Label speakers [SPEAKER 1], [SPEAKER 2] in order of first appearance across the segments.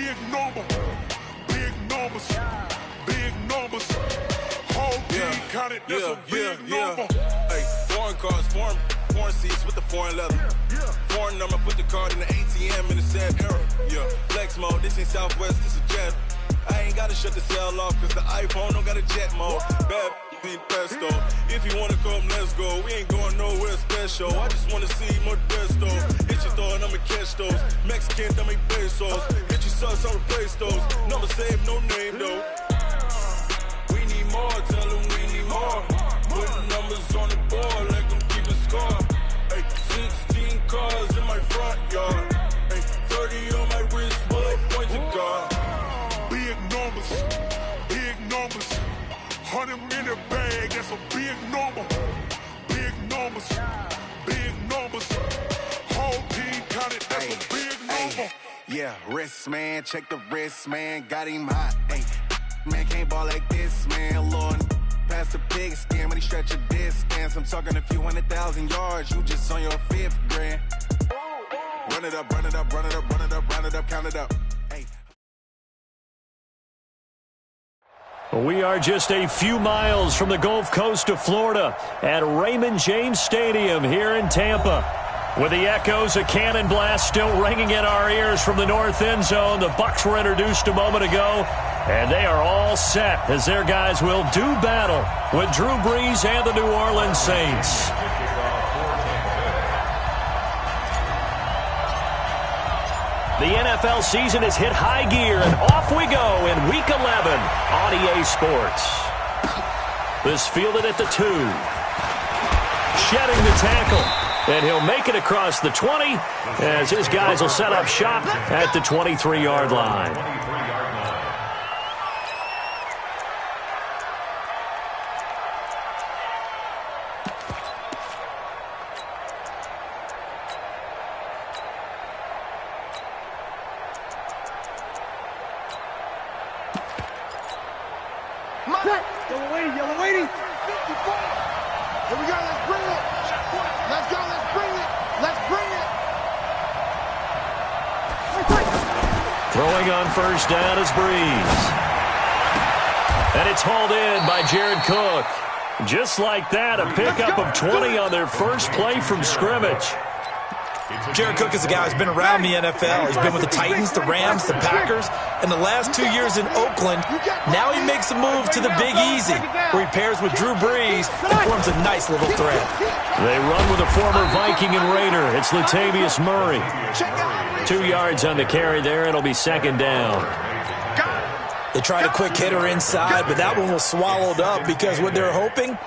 [SPEAKER 1] big number. Big numbers. Big numbers. Whole team counted, that's a big number.
[SPEAKER 2] Hey, foreign cars, foreign seats with the foreign leather. Foreign number, put the card in the ATM in the sad era. Yeah, flex mode, this ain't Southwest, this is jet. I ain't gotta shut the cell off, cause the iPhone don't got a jet mode. Bad be pesto. If you wanna come, let's go. We ain't going nowhere special. I just wanna see more Modesto. Hit your throw and I'ma catch those. Mexican, dummy pesos. Hit your sauce, I'll replace those. Number save, no name though. We need more, tell them we need more. Putting numbers on the board, let them keep a score. Hey, 16 cars in my front yard. Hey, 30 on my wrist, bullet pointed car.
[SPEAKER 1] Big numbers, big numbers. 100 in the bag, that's a big number. Big numbers, big numbers. Whole team counted, that's a big number.
[SPEAKER 3] Yeah, wrist man, check the wrist man, got him hot. Ay, man can't ball like this, man. Lord, past the pig skin when he stretch a distance. I'm talking a few 100,000 yards, you just on your 5th grand. Run it up, run it up, run it up, run it up, run it up, count it up.
[SPEAKER 4] We are just a few miles from the Gulf Coast of Florida at Raymond James Stadium here in Tampa. With the echoes of cannon blast still ringing in our ears from the north end zone, the Bucs were introduced a moment ago, and they are all set as their guys will do battle with Drew Brees and the New Orleans Saints. The NFL season has hit high gear, and off we go in Week 11 on EA Sports. This fielded at the 2. Shedding the tackle, and he'll make it across the 20 as his guys will set up shop at the 23-yard line.
[SPEAKER 5] Yellow waiting. 54. Here we go. Let's bring it. Let's go. Let's bring it. Let's bring it.
[SPEAKER 4] Throwing on first down is Brees. And it's hauled in by Jared Cook. Just like that, a pickup of 20 on their first play from scrimmage.
[SPEAKER 6] Jared Cook is a guy who's been around the NFL. He's been with the Titans, the Rams, the Packers, and the last 2 years in Oakland. Now he makes a move to the Big Easy, where he pairs with Drew Brees and forms a nice little thread.
[SPEAKER 4] They run with a former Viking and Raider. It's Latavius Murray. 2 yards on the carry there. It'll be second down.
[SPEAKER 6] They tried a quick hitter inside, but that one was swallowed up because what they're hoping,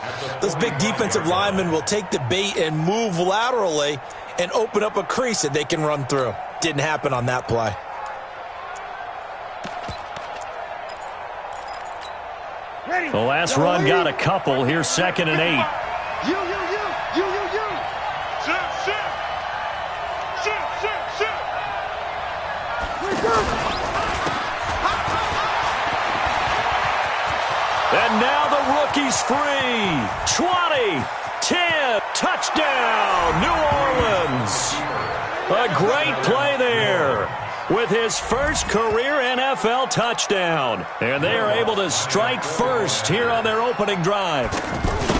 [SPEAKER 6] those big defensive linemen will take the bait and move laterally and open up a crease that they can run through. Didn't happen on that play.
[SPEAKER 4] The last run got a couple. Here's 2nd and 8.
[SPEAKER 5] You.
[SPEAKER 4] And now the rookie's free. 20, 10, touchdown, New Orleans. A great play there with his first career NFL touchdown. And they are able to strike first here on their opening drive.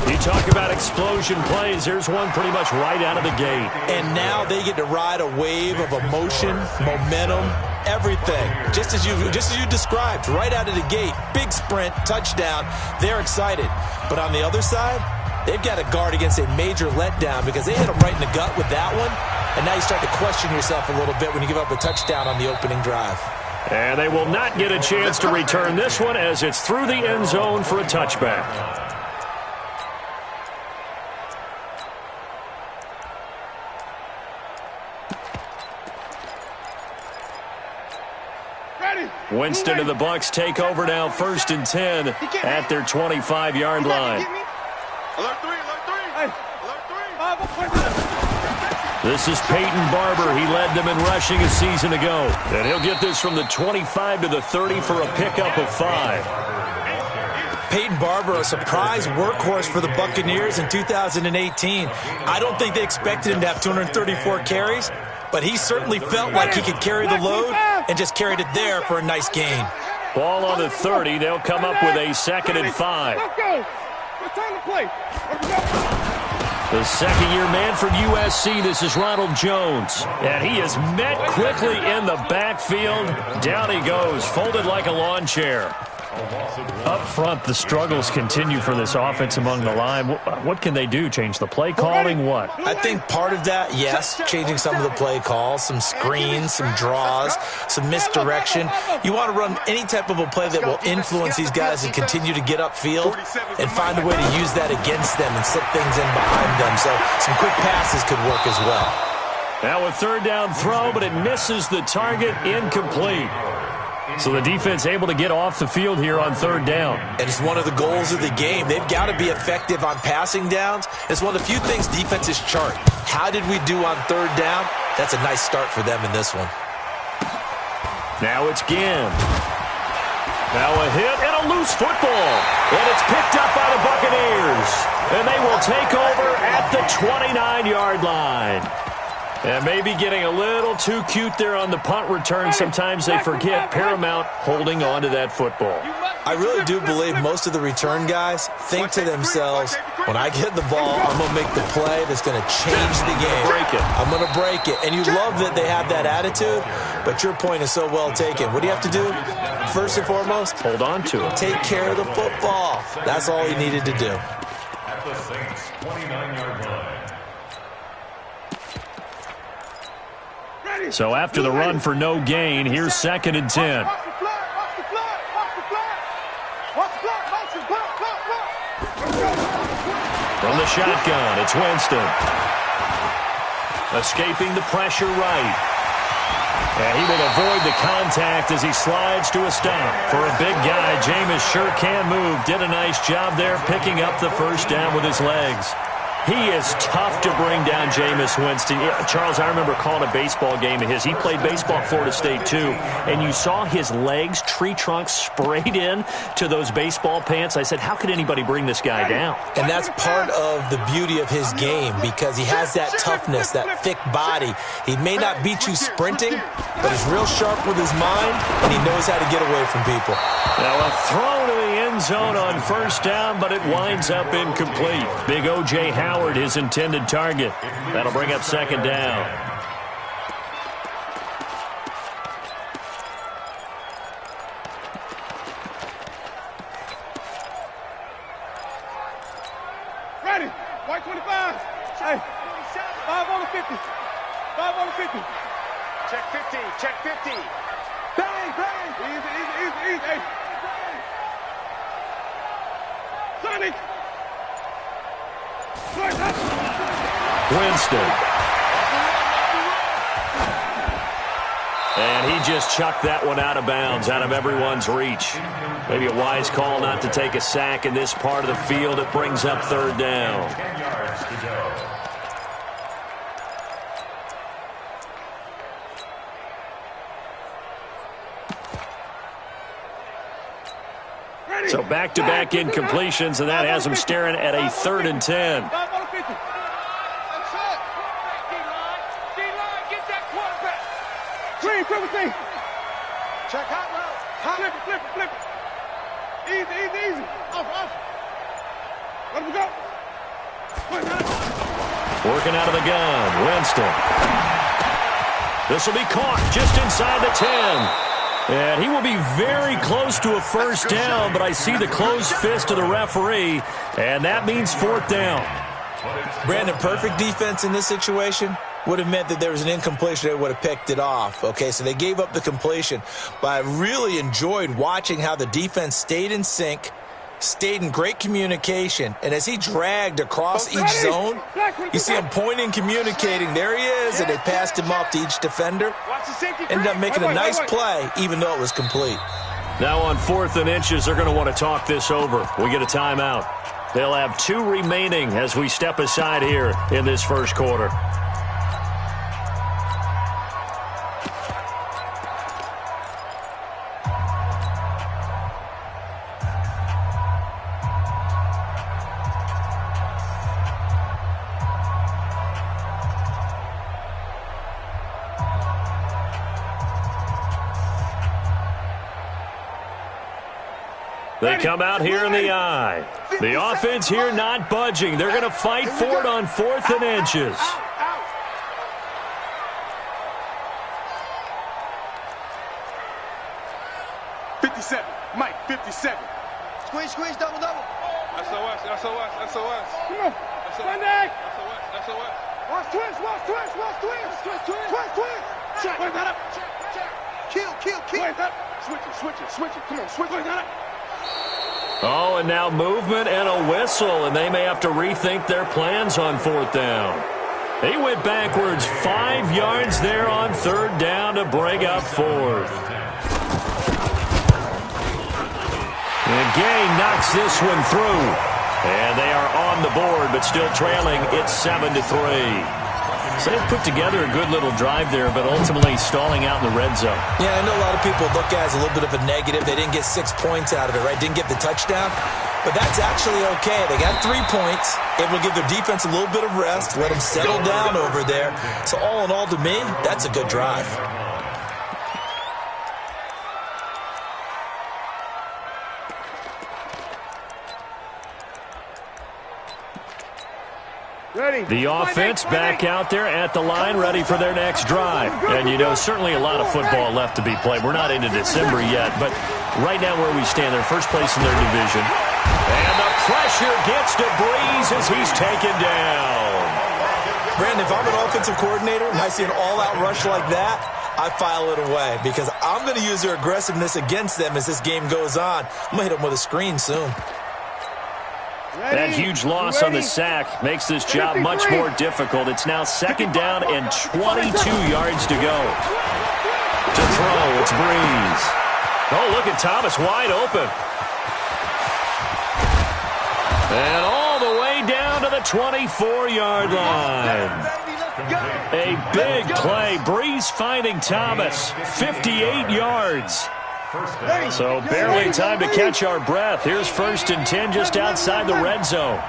[SPEAKER 4] You talk about explosion plays. Here's one pretty much right out of the gate.
[SPEAKER 6] And now they get to ride a wave of emotion, momentum, everything. Just as you described, right out of the gate. Big sprint, touchdown. They're excited. But on the other side, they've got to guard against a major letdown because they hit them right in the gut with that one. And now you start to question yourself a little bit when you give up a touchdown on the opening drive.
[SPEAKER 4] And they will not get a chance to return this one as it's through the end zone for a touchback. Winston and the Bucs take over now, 1st and 10 at their 25-yard line. This is Peyton Barber. He led them in rushing a season ago. And he'll get this from the 25 to the 30 for a pickup of 5.
[SPEAKER 6] Peyton Barber, a surprise workhorse for the Buccaneers in 2018. I don't think they expected him to have 234 carries, but he certainly felt like he could carry the load and just carried it there for a nice gain.
[SPEAKER 4] Ball on the 30. They'll come up with a 2nd and 5.
[SPEAKER 5] Let's go. It's time to play.
[SPEAKER 4] The second-year man from USC, this is Ronald Jones. And he is met quickly in the backfield. Down he goes, folded like a lawn chair. Up front, the struggles continue for this offense among the line. What can they do? Change the play calling? What?
[SPEAKER 6] I think part of that, yes, changing some of the play calls, some screens, some draws, some misdirection. You want to run any type of a play that will influence these guys and continue to get upfield and find a way to use that against them and slip things in behind them. So some quick passes could work as well.
[SPEAKER 4] Now a 3rd down throw, but it misses the target, incomplete. So the defense able to get off the field here on 3rd down.
[SPEAKER 6] And it's one of the goals of the game. They've got to be effective on passing downs. It's one of the few things defenses chart. How did we do on 3rd down? That's a nice start for them in this one.
[SPEAKER 4] Now it's Ginn. Now a hit and a loose football. And it's picked up by the Buccaneers. And they will take over at the 29-yard line. And maybe getting a little too cute there on the punt return. Sometimes they forget paramount holding on to that football.
[SPEAKER 6] I really do believe most of the return guys think to themselves, when I get the ball, I'm going to make the play that's going to change the game. I'm going to break it. And you love that they have that attitude, but your point is so well taken. What do you have to do? First and foremost,
[SPEAKER 4] hold on to it.
[SPEAKER 6] Take care of the football. That's all he needed to do.
[SPEAKER 7] At the Saints' 29-yard line.
[SPEAKER 4] So after the run for no gain, here's 2nd and 10. From the shotgun, it's Winston. Escaping the pressure right. And he will avoid the contact as he slides to a stop. For a big guy, Jameis sure can move. Did a nice job there picking up the 1st down with his legs. He is tough to bring down, Jameis Winston. Charles, I remember calling a baseball game of his. He played baseball at Florida State, too. And you saw his legs, tree trunks sprayed in to those baseball pants. I said, how could anybody bring this guy down?
[SPEAKER 6] And that's part of the beauty of his game because he has that toughness, that thick body. He may not beat you sprinting, but he's real sharp with his mind, and he knows how to get away from people.
[SPEAKER 4] Now a throw to the end zone on 1st down, but it winds up incomplete. Big O.J. Howard, his intended target. That'll bring up 2nd down.
[SPEAKER 5] Ready. White 25. Hey. 5 on the 50. 5 on the 50. Check 50. Check 50. Bang, bang. Easy. Hey. Sonic.
[SPEAKER 4] Winston. And he just chucked that one out of bounds, out of everyone's reach. Maybe a wise call not to take a sack in this part of the field. It brings up 3rd down.
[SPEAKER 7] 10 yards to go.
[SPEAKER 4] So back-to-back incompletions, and that has him staring at a 3rd and 10.
[SPEAKER 5] Check hot route. Flip it. Easy. Off. Let him go.
[SPEAKER 4] Working out of the gun, Winston. This will be caught just inside the 10. And he will be very close to a 1st down, but I see the closed fist of the referee, and that means 4th down.
[SPEAKER 6] Brandon, perfect defense in this situation would have meant that there was an incompletion that would have picked it off. Okay, so they gave up the completion, but I really enjoyed watching how the defense stayed in sync, stayed in great communication, and as he dragged across each zone, you see him pointing, communicating. There he is, and they passed him off to each defender. Ended up making a nice play, even though it was complete.
[SPEAKER 4] Now on 4th and inches, they're going to want to talk this over. We get a timeout. They'll have 2 remaining as we step aside here in this 1st quarter. They come out here in the I. The offense here not budging. They're going to fight for it on 4th and inches.
[SPEAKER 5] 57. Mike, 57.
[SPEAKER 8] Squeeze, double.
[SPEAKER 5] SOS. Come on.
[SPEAKER 8] Sunday.
[SPEAKER 5] SOS.
[SPEAKER 8] Watch twist.
[SPEAKER 5] Check. Wait that up.
[SPEAKER 8] Kill.
[SPEAKER 5] Wait that up. Switch it. Come on, switch it.
[SPEAKER 4] Oh, and now movement and a whistle, and they may have to rethink their plans on 4th down. He went backwards 5 yards there on 3rd down to bring up 4th. And Gay knocks this one through. And they are on the board, but still trailing. It's 7-3. So they've put together a good little drive there, but ultimately stalling out in the red zone.
[SPEAKER 6] Yeah, I know a lot of people look at it as a little bit of a negative. They didn't get 6 points out of it, right? Didn't get the touchdown. But that's actually okay. They got 3 points. It will give their defense a little bit of rest, let them settle down over there. So all in all, to me, that's a good drive.
[SPEAKER 4] The offense back out there at the line, ready for their next drive. And, you know, certainly a lot of football left to be played. We're not into December yet, but right now where we stand, they're first place in their division. And the pressure gets to Breeze as he's taken down.
[SPEAKER 6] Brandon, if I'm an offensive coordinator and I see an all-out rush like that, I file it away because I'm going to use their aggressiveness against them as this game goes on. I'm going to hit them with a screen soon.
[SPEAKER 4] That huge loss on the sack makes this job much more difficult. It's now 2nd down and 22 yards to go. To throw, it's Breeze. Oh, look at Thomas wide open. And all the way down to the 24-yard line. A big play. Breeze finding Thomas. 58 yards. So barely time to catch our breath. Here's 1st and 10 just outside the red zone.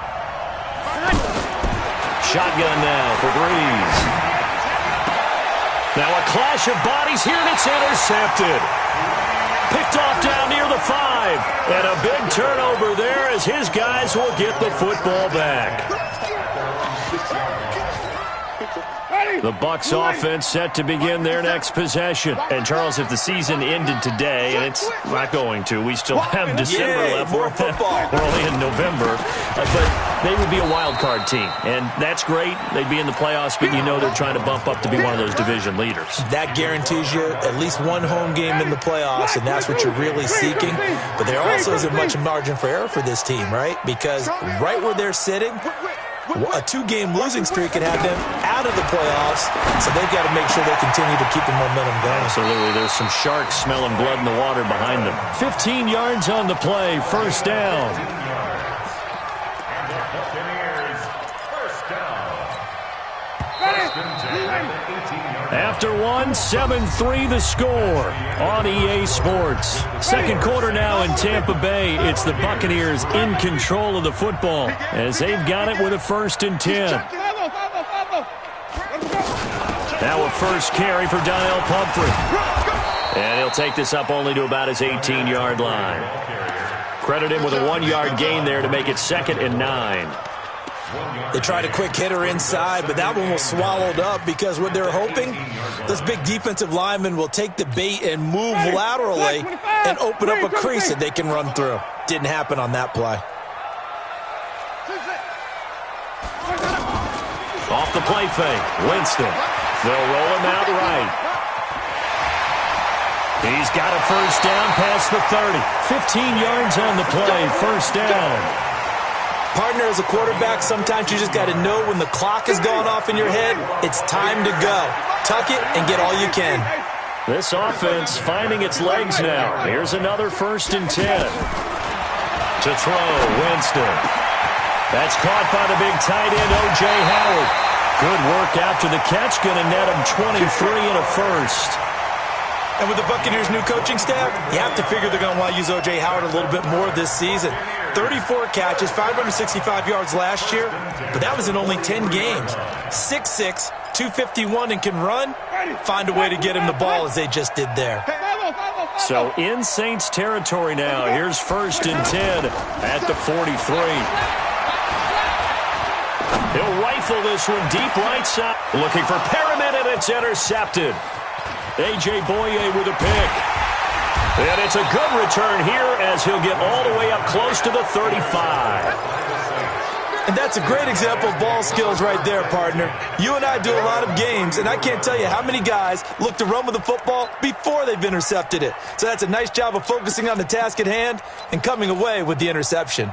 [SPEAKER 4] Shotgun now for Breeze. Now a clash of bodies here, and it's intercepted. Picked off down near the 5. And a big turnover there as his guys will get the football back. The Bucs offense set to begin their next possession. And, Charles, if the season ended today, and it's not going to, we still have December left.
[SPEAKER 6] More football.
[SPEAKER 4] We're only in November. But they would be a wild card team. And that's great. They'd be in the playoffs, but you know they're trying to bump up to be one of those division leaders.
[SPEAKER 6] That guarantees you at least one home game in the playoffs, and that's what you're really seeking. But there also isn't much margin for error for this team, right? Because right where they're sitting, a 2-game losing streak could have them out of the playoffs, so they've got to make sure they continue to keep the momentum going.
[SPEAKER 4] Absolutely. There's some sharks smelling blood in the water behind them. 15 yards on the play, 1st down. After 1, 7-3 the score on EA Sports. 2nd quarter now in Tampa Bay. It's the Buccaneers in control of the football as they've got it with a 1st and 10. Now a first carry for Donnell Pumphrey. And he'll take this up only to about his 18-yard line. Credit him with a 1-yard gain there to make it 2nd and 9.
[SPEAKER 6] They tried a quick hitter inside, but that one was swallowed up because what they're hoping, those big defensive linemen will take the bait and move laterally and open up a crease that they can run through. Didn't happen on that play.
[SPEAKER 4] Off the play fake, Winston. They'll roll him out right. He's got a 1st down past the 30. 15 yards on the play, 1st down.
[SPEAKER 6] Partner, as a quarterback, sometimes you just got to know when the clock has gone off in your head, it's time to go. Tuck it and get all you can.
[SPEAKER 4] This offense finding its legs now. Here's another 1st and 10. To throw, Winston. That's caught by the big tight end, O.J. Howard. Good work after the catch. Going to net him 23 and a 1st.
[SPEAKER 6] And with the Buccaneers' new coaching staff, you have to figure they're going to want to use O.J. Howard a little bit more this season. 34 catches, 565 yards last year, but that was in only 10 games. 6'6", 251, and can run. Find a way to get him the ball as they just did there.
[SPEAKER 4] So in Saints territory now. Here's 1st and 10 at the 43. He'll rifle this one deep right side. Looking for Perriman, and it's intercepted. A.J. Boye with a pick. And it's a good return here as he'll get all the way up close to the 35.
[SPEAKER 6] And that's a great example of ball skills right there, partner. You and I do a lot of games, and I can't tell you how many guys look to run with the football before they've intercepted it. So that's a nice job of focusing on the task at hand and coming away with the interception.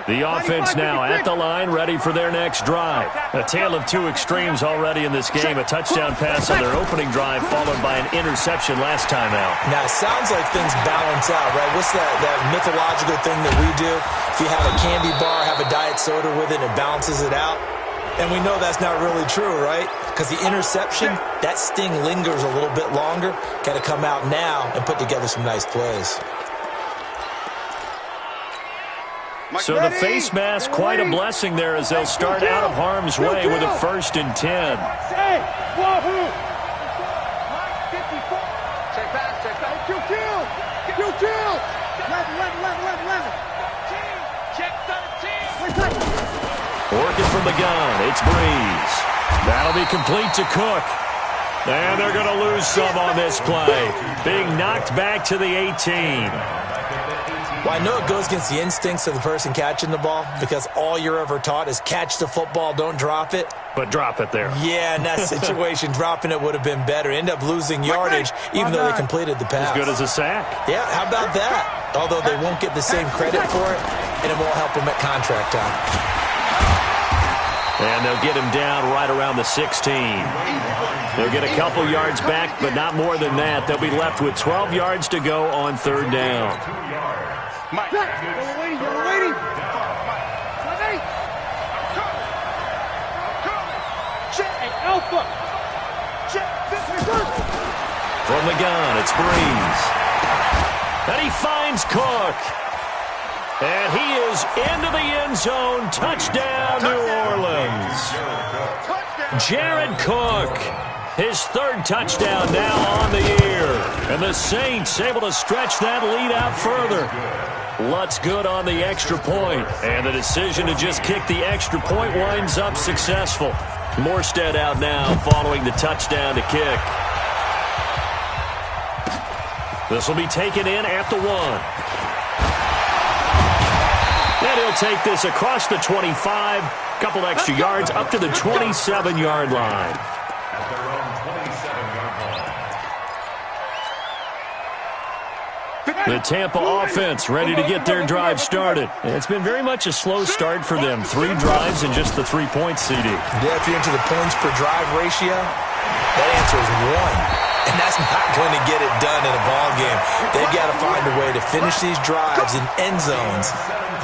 [SPEAKER 4] The offense now at the line, ready for their next drive. A tale of two extremes already in this game. A touchdown pass on their opening drive, followed by an interception last time out.
[SPEAKER 6] Now, it sounds like things balance out, right? What's that mythological thing that we do? If you have a candy bar, have a diet soda with it, it balances it out. And we know that's not really true, right? Because the interception, that sting lingers a little bit longer. Got to come out now and put together some nice plays.
[SPEAKER 4] So the face mask, quite a blessing there as they'll start out of harm's way with a 1st and 10.
[SPEAKER 5] Hey, wahoo! 54. Check back, check back. Kill. 11. Check 13.
[SPEAKER 4] Working from the gun, it's Breeze. That'll be complete to Cook. And they're going to lose some on this play. Being knocked back to the 18.
[SPEAKER 6] Well, I know it goes against the instincts of the person catching the ball because all you're ever taught is catch the football, don't drop it.
[SPEAKER 4] But drop it there.
[SPEAKER 6] Yeah, in that situation, dropping it would have been better. End up losing yardage, even though they completed the pass.
[SPEAKER 4] As good as a sack.
[SPEAKER 6] Yeah, how about that? Although they won't get the same credit for it, and it won't help them at contract time.
[SPEAKER 4] And they'll get him down right around the 16. They'll get a couple yards back, but not more than that. They'll be left with 12 yards to go on 3rd down.
[SPEAKER 5] Mike. You're waiting. Alpha.
[SPEAKER 4] From the gun, it's Breeze. And he finds Cook. And he is into the end zone. Touchdown, New Orleans. Jared Cook. His 3rd touchdown now on the year. And the Saints able to stretch that lead out further. Lutz good on the extra point. And the decision to just kick the extra point winds up successful. Morstead out now following the touchdown to kick. This will be taken in at the 1. And he'll take this across the 25. Couple extra yards up to the 27-yard line. The Tampa offense ready to get their drive started. It's been very much a slow start for them. 3 drives and just the 3 points, CD.
[SPEAKER 6] Yeah, if you're into the points per drive ratio, that answer is 1. And that's not going to get it done in a ball game. They've got to find a way to finish these drives in end zones,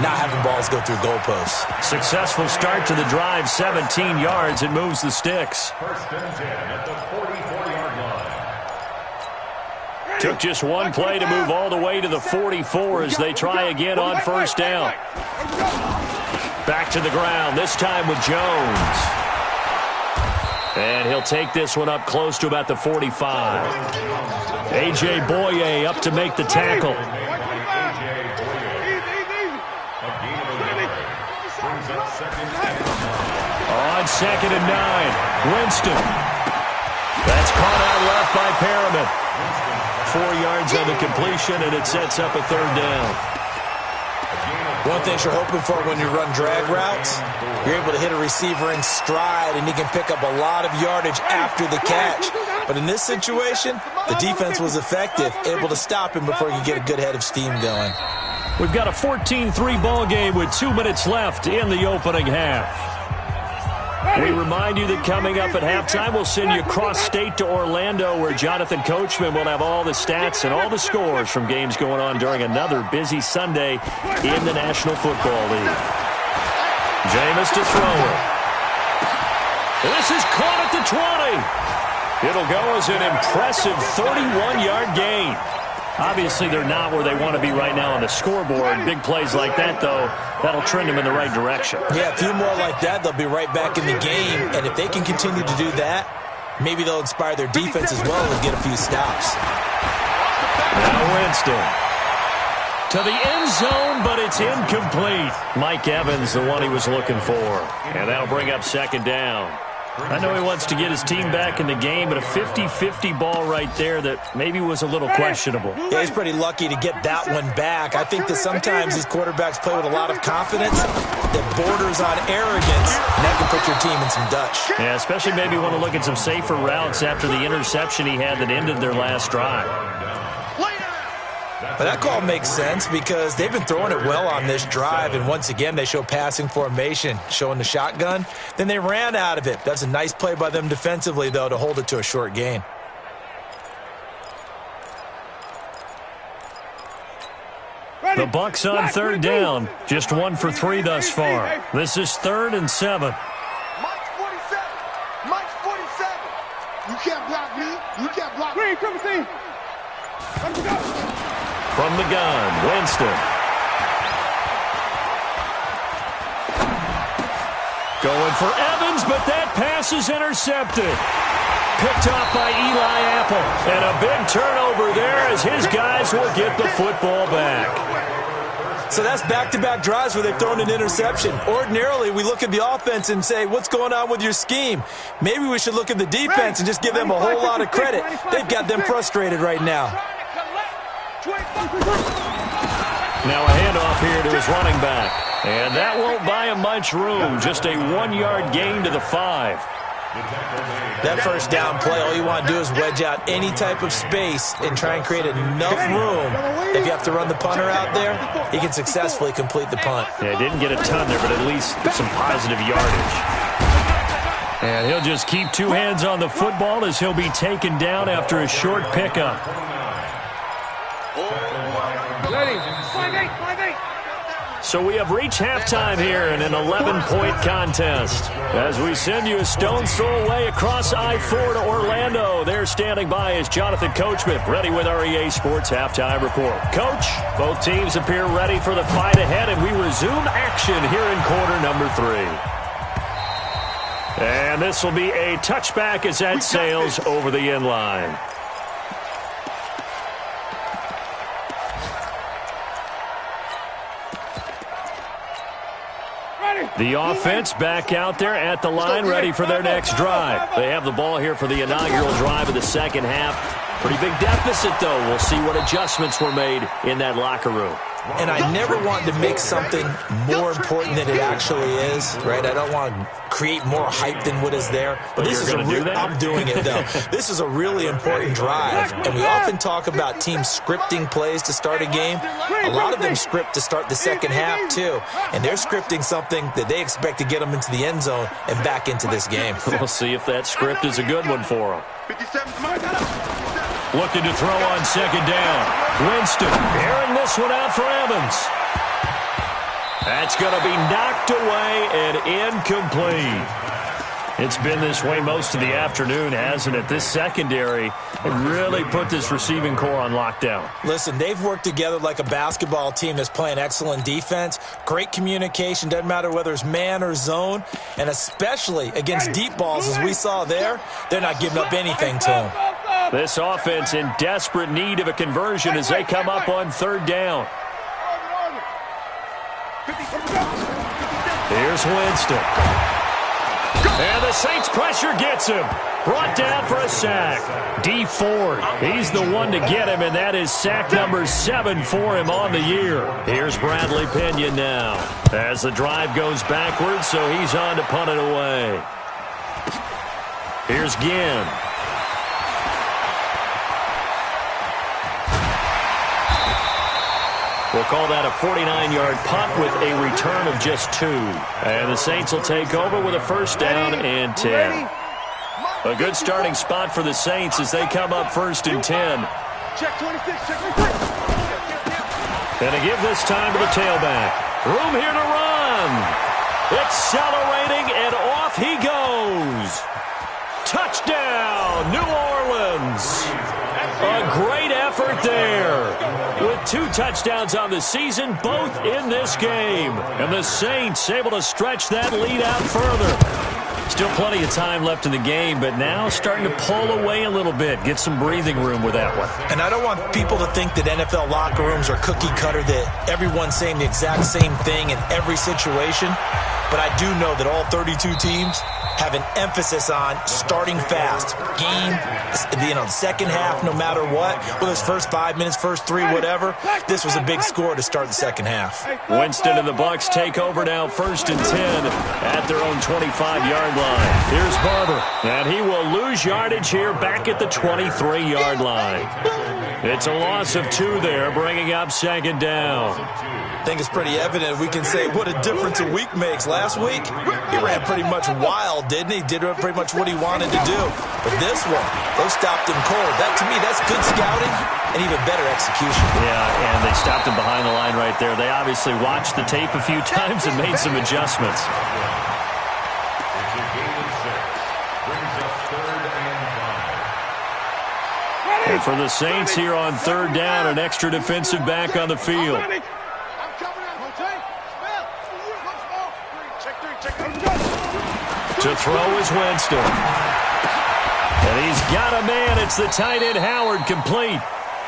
[SPEAKER 6] not having balls go through goalposts.
[SPEAKER 4] Successful start to the drive, 17 yards. It moves the sticks.
[SPEAKER 7] 1st and 10 at the 44-yard line.
[SPEAKER 4] Took just one play to move all the way to the 44 as they try again on 1st down. Back to the ground, this time with Jones. And he'll take this one up close to about the 45. A.J. Boye up to make the tackle. On 2nd and 9, Winston. That's caught out left by Perriman. 4 yards on the completion, and it sets up a 3rd down.
[SPEAKER 6] One thing you're hoping for when you run drag routes, you're able to hit a receiver in stride, and he can pick up a lot of yardage after the catch. But in this situation, the defense was effective, able to stop him before he could get a good head of steam going.
[SPEAKER 4] We've got a 14-3 ball game with 2 minutes left in the opening half. We remind you that coming up at halftime, we'll send you cross-state to Orlando, where Jonathan Coachman will have all the stats and all the scores from games going on during another busy Sunday in the National Football League. Jameis to throw it. This is caught at the 20. It'll go as an impressive 31-yard gain. Obviously, they're not where they want to be right now on the scoreboard. Big plays like that, though, that'll trend them in the right direction.
[SPEAKER 6] Yeah, a few more like that, they'll be right back in the game. And if they can continue to do that, maybe they'll inspire their defense as well and get a few stops.
[SPEAKER 4] Now Winston. To the end zone, but it's incomplete. Mike Evans, the one he was looking for. And that'll bring up second down. I know he wants to get his team back in the game, but a 50-50 ball right there that maybe was a little questionable.
[SPEAKER 6] Yeah, he's pretty lucky to get that one back. I think that sometimes these quarterbacks play with a lot of confidence that borders on arrogance, and that can put your team in some Dutch.
[SPEAKER 4] Yeah, especially maybe want to look at some safer routes after the interception he had that ended their last drive.
[SPEAKER 6] But that call makes sense because they've been throwing it well on this drive, and once again they show passing formation, showing the shotgun. Then they ran out of it. That's a nice play by them defensively, though, to hold it to a short gain.
[SPEAKER 4] The Bucs on third down, just 1 for 3 thus far. This is 3rd and 7.
[SPEAKER 8] Mike's 47. Mike's 47. You can't block me. You can't block me.
[SPEAKER 5] Green, come and see. Let me go.
[SPEAKER 4] From the gun, Winston. Going for Evans, but that pass is intercepted. Picked off by Eli Apple. And a big turnover there as his guys will get the football back.
[SPEAKER 6] So that's back-to-back drives where they've thrown an interception. Ordinarily, we look at the offense and say, what's going on with your scheme? Maybe we should look at the defense and just give them a whole lot of credit. They've got them frustrated right now.
[SPEAKER 4] Now a handoff here to his running back. And that won't buy him much room. Just a 1-yard gain to the 5.
[SPEAKER 6] That first down play, all you want to do is wedge out any type of space and try and create enough room. If you have to run the punter out there, he can successfully complete the punt.
[SPEAKER 4] Yeah, didn't get a ton there, but at least some positive yardage. And he'll just keep 2 hands on the football as he'll be taken down after a short pickup. So we have reached halftime here in an 11-point contest. As we send you a stone's throw away across I-4 to Orlando. There standing by is Jonathan Coachman, ready with our EA Sports Halftime Report. Coach, both teams appear ready for the fight ahead, and we resume action here in quarter number 3. And this will be a touchback as that sails over the end line. The offense back out there at the line, ready for their next drive. They have the ball here for the inaugural drive of the second half. Pretty big deficit, though. We'll see what adjustments were made in that locker room.
[SPEAKER 6] And I never want to make something more important than it actually is, right? I don't want to create more hype than what is there. But this is I'm doing it, though. This is a really important drive. And we often talk about teams scripting plays to start a game. A lot of them script to start the second half, too. And they're scripting something that they expect to get them into the end zone and back into this game.
[SPEAKER 4] We'll see if that script is a good one for them. Looking to throw on second down. Winston airing this one out for Evans. That's going to be knocked away and incomplete. It's been this way most of the afternoon, hasn't it? This secondary had really put this receiving core on lockdown.
[SPEAKER 6] Listen, they've worked together like a basketball team that's playing excellent defense. Great communication, doesn't matter whether it's man or zone. And especially against deep balls, as we saw there, they're not giving up anything to them.
[SPEAKER 4] This offense in desperate need of a conversion as they come up on third down. Here's Winston. And the Saints pressure gets him. Brought down for a sack. D Ford, he's the one to get him, and that is sack number 7 for him on the year. Here's Bradley Pinion now. As the drive goes backwards, so he's on to punt it away. Here's Ginn. We'll call that a 49-yard punt with a return of just 2. And the Saints will take over with a first down and 10. A good starting spot for the Saints as they come up first and 10.
[SPEAKER 5] Check 26, check 26.
[SPEAKER 4] And to give this time to the tailback. Room here to run. Accelerating, and off he goes. Touchdown, New Orleans. A great effort there with 2 touchdowns on the season, both in this game. And the Saints able to stretch that lead out further. Still plenty of time left in the game, but now starting to pull away a little bit. Get some breathing room with that one.
[SPEAKER 6] And I don't want people to think that NFL locker rooms are cookie cutter, that everyone's saying the exact same thing in every situation. But I do know that all 32 teams have an emphasis on starting fast. Game, second half, no matter what. Whether it's first 5 minutes, first 3, whatever. This was a big score to start the second half.
[SPEAKER 4] Winston and the Bucs take over now, 1st and 10 at their own 25-yard line. Here's Barber, and he will lose yardage here back at the 23-yard line. It's a loss of 2 there, bringing up 2nd down.
[SPEAKER 6] I think it's pretty evident. We can say what a difference a week makes. Last week, he ran pretty much wild, didn't he? Did pretty much what he wanted to do. But this one, they stopped him cold. That, to me, that's good scouting and even better execution.
[SPEAKER 4] Yeah, and they stopped him behind the line right there. They obviously watched the tape a few times and made some adjustments. And for the Saints here on 3rd down, an extra defensive back on the field. To throw is Winston. And he's got a man. It's the tight end Howard, complete.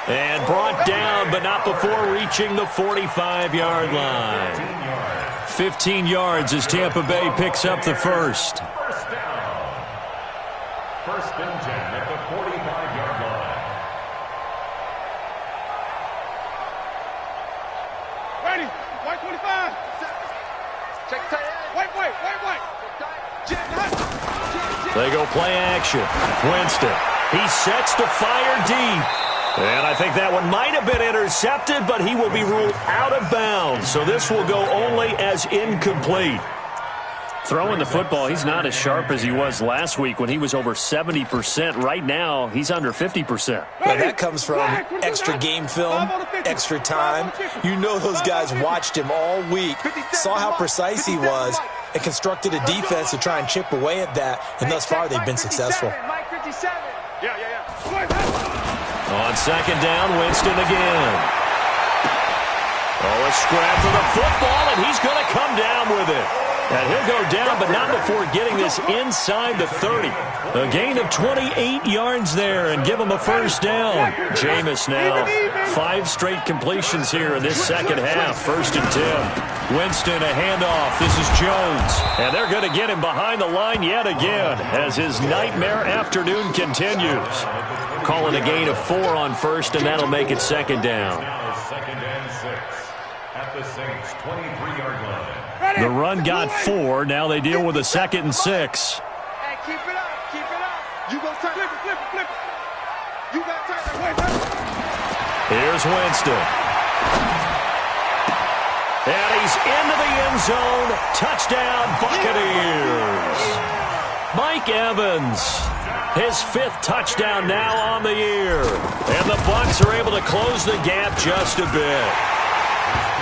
[SPEAKER 4] And brought down, but not before reaching the 45-yard line. 15 yards as Tampa Bay picks up the first.
[SPEAKER 7] First down. 1st and 10 at the 45-yard line.
[SPEAKER 5] Ready. White 25. Check tight end. Wait.
[SPEAKER 4] They go play action. Winston. He sets to fire deep. And I think that one might have been intercepted, but he will be ruled out of bounds. So this will go only as incomplete. Throwing the football, he's not as sharp as he was last week when he was over 70%. Right now, he's under 50%.
[SPEAKER 6] Well, that comes from extra game film, extra time. You know those guys watched him all week, saw how precise he was, and constructed a defense to try and chip away at that. And thus far, they've been successful.
[SPEAKER 4] On 2nd down, Winston again. Oh, a scrap for the football, and he's going to come down with it. And he'll go down, but not before getting this inside the 30. A gain of 28 yards there and give him a 1st down. Jameis now, 5 straight completions here in this second half. 1st and 10. Winston, a handoff. This is Jones. And they're going to get him behind the line yet again as his nightmare afternoon continues. Calling a gain of 4 on 1st, and that'll make it 2nd down.
[SPEAKER 7] Now 2nd and 6 at the Saints' 23-yard line.
[SPEAKER 4] The run got 4. Now they deal with a 2nd and 6.
[SPEAKER 8] Hey, keep it up. You go turn flip it. You got time.
[SPEAKER 4] Here's Winston. And he's into the end zone. Touchdown, Buccaneers. Mike Evans, his 5th touchdown now on the year. And the Bucs are able to close the gap just a bit.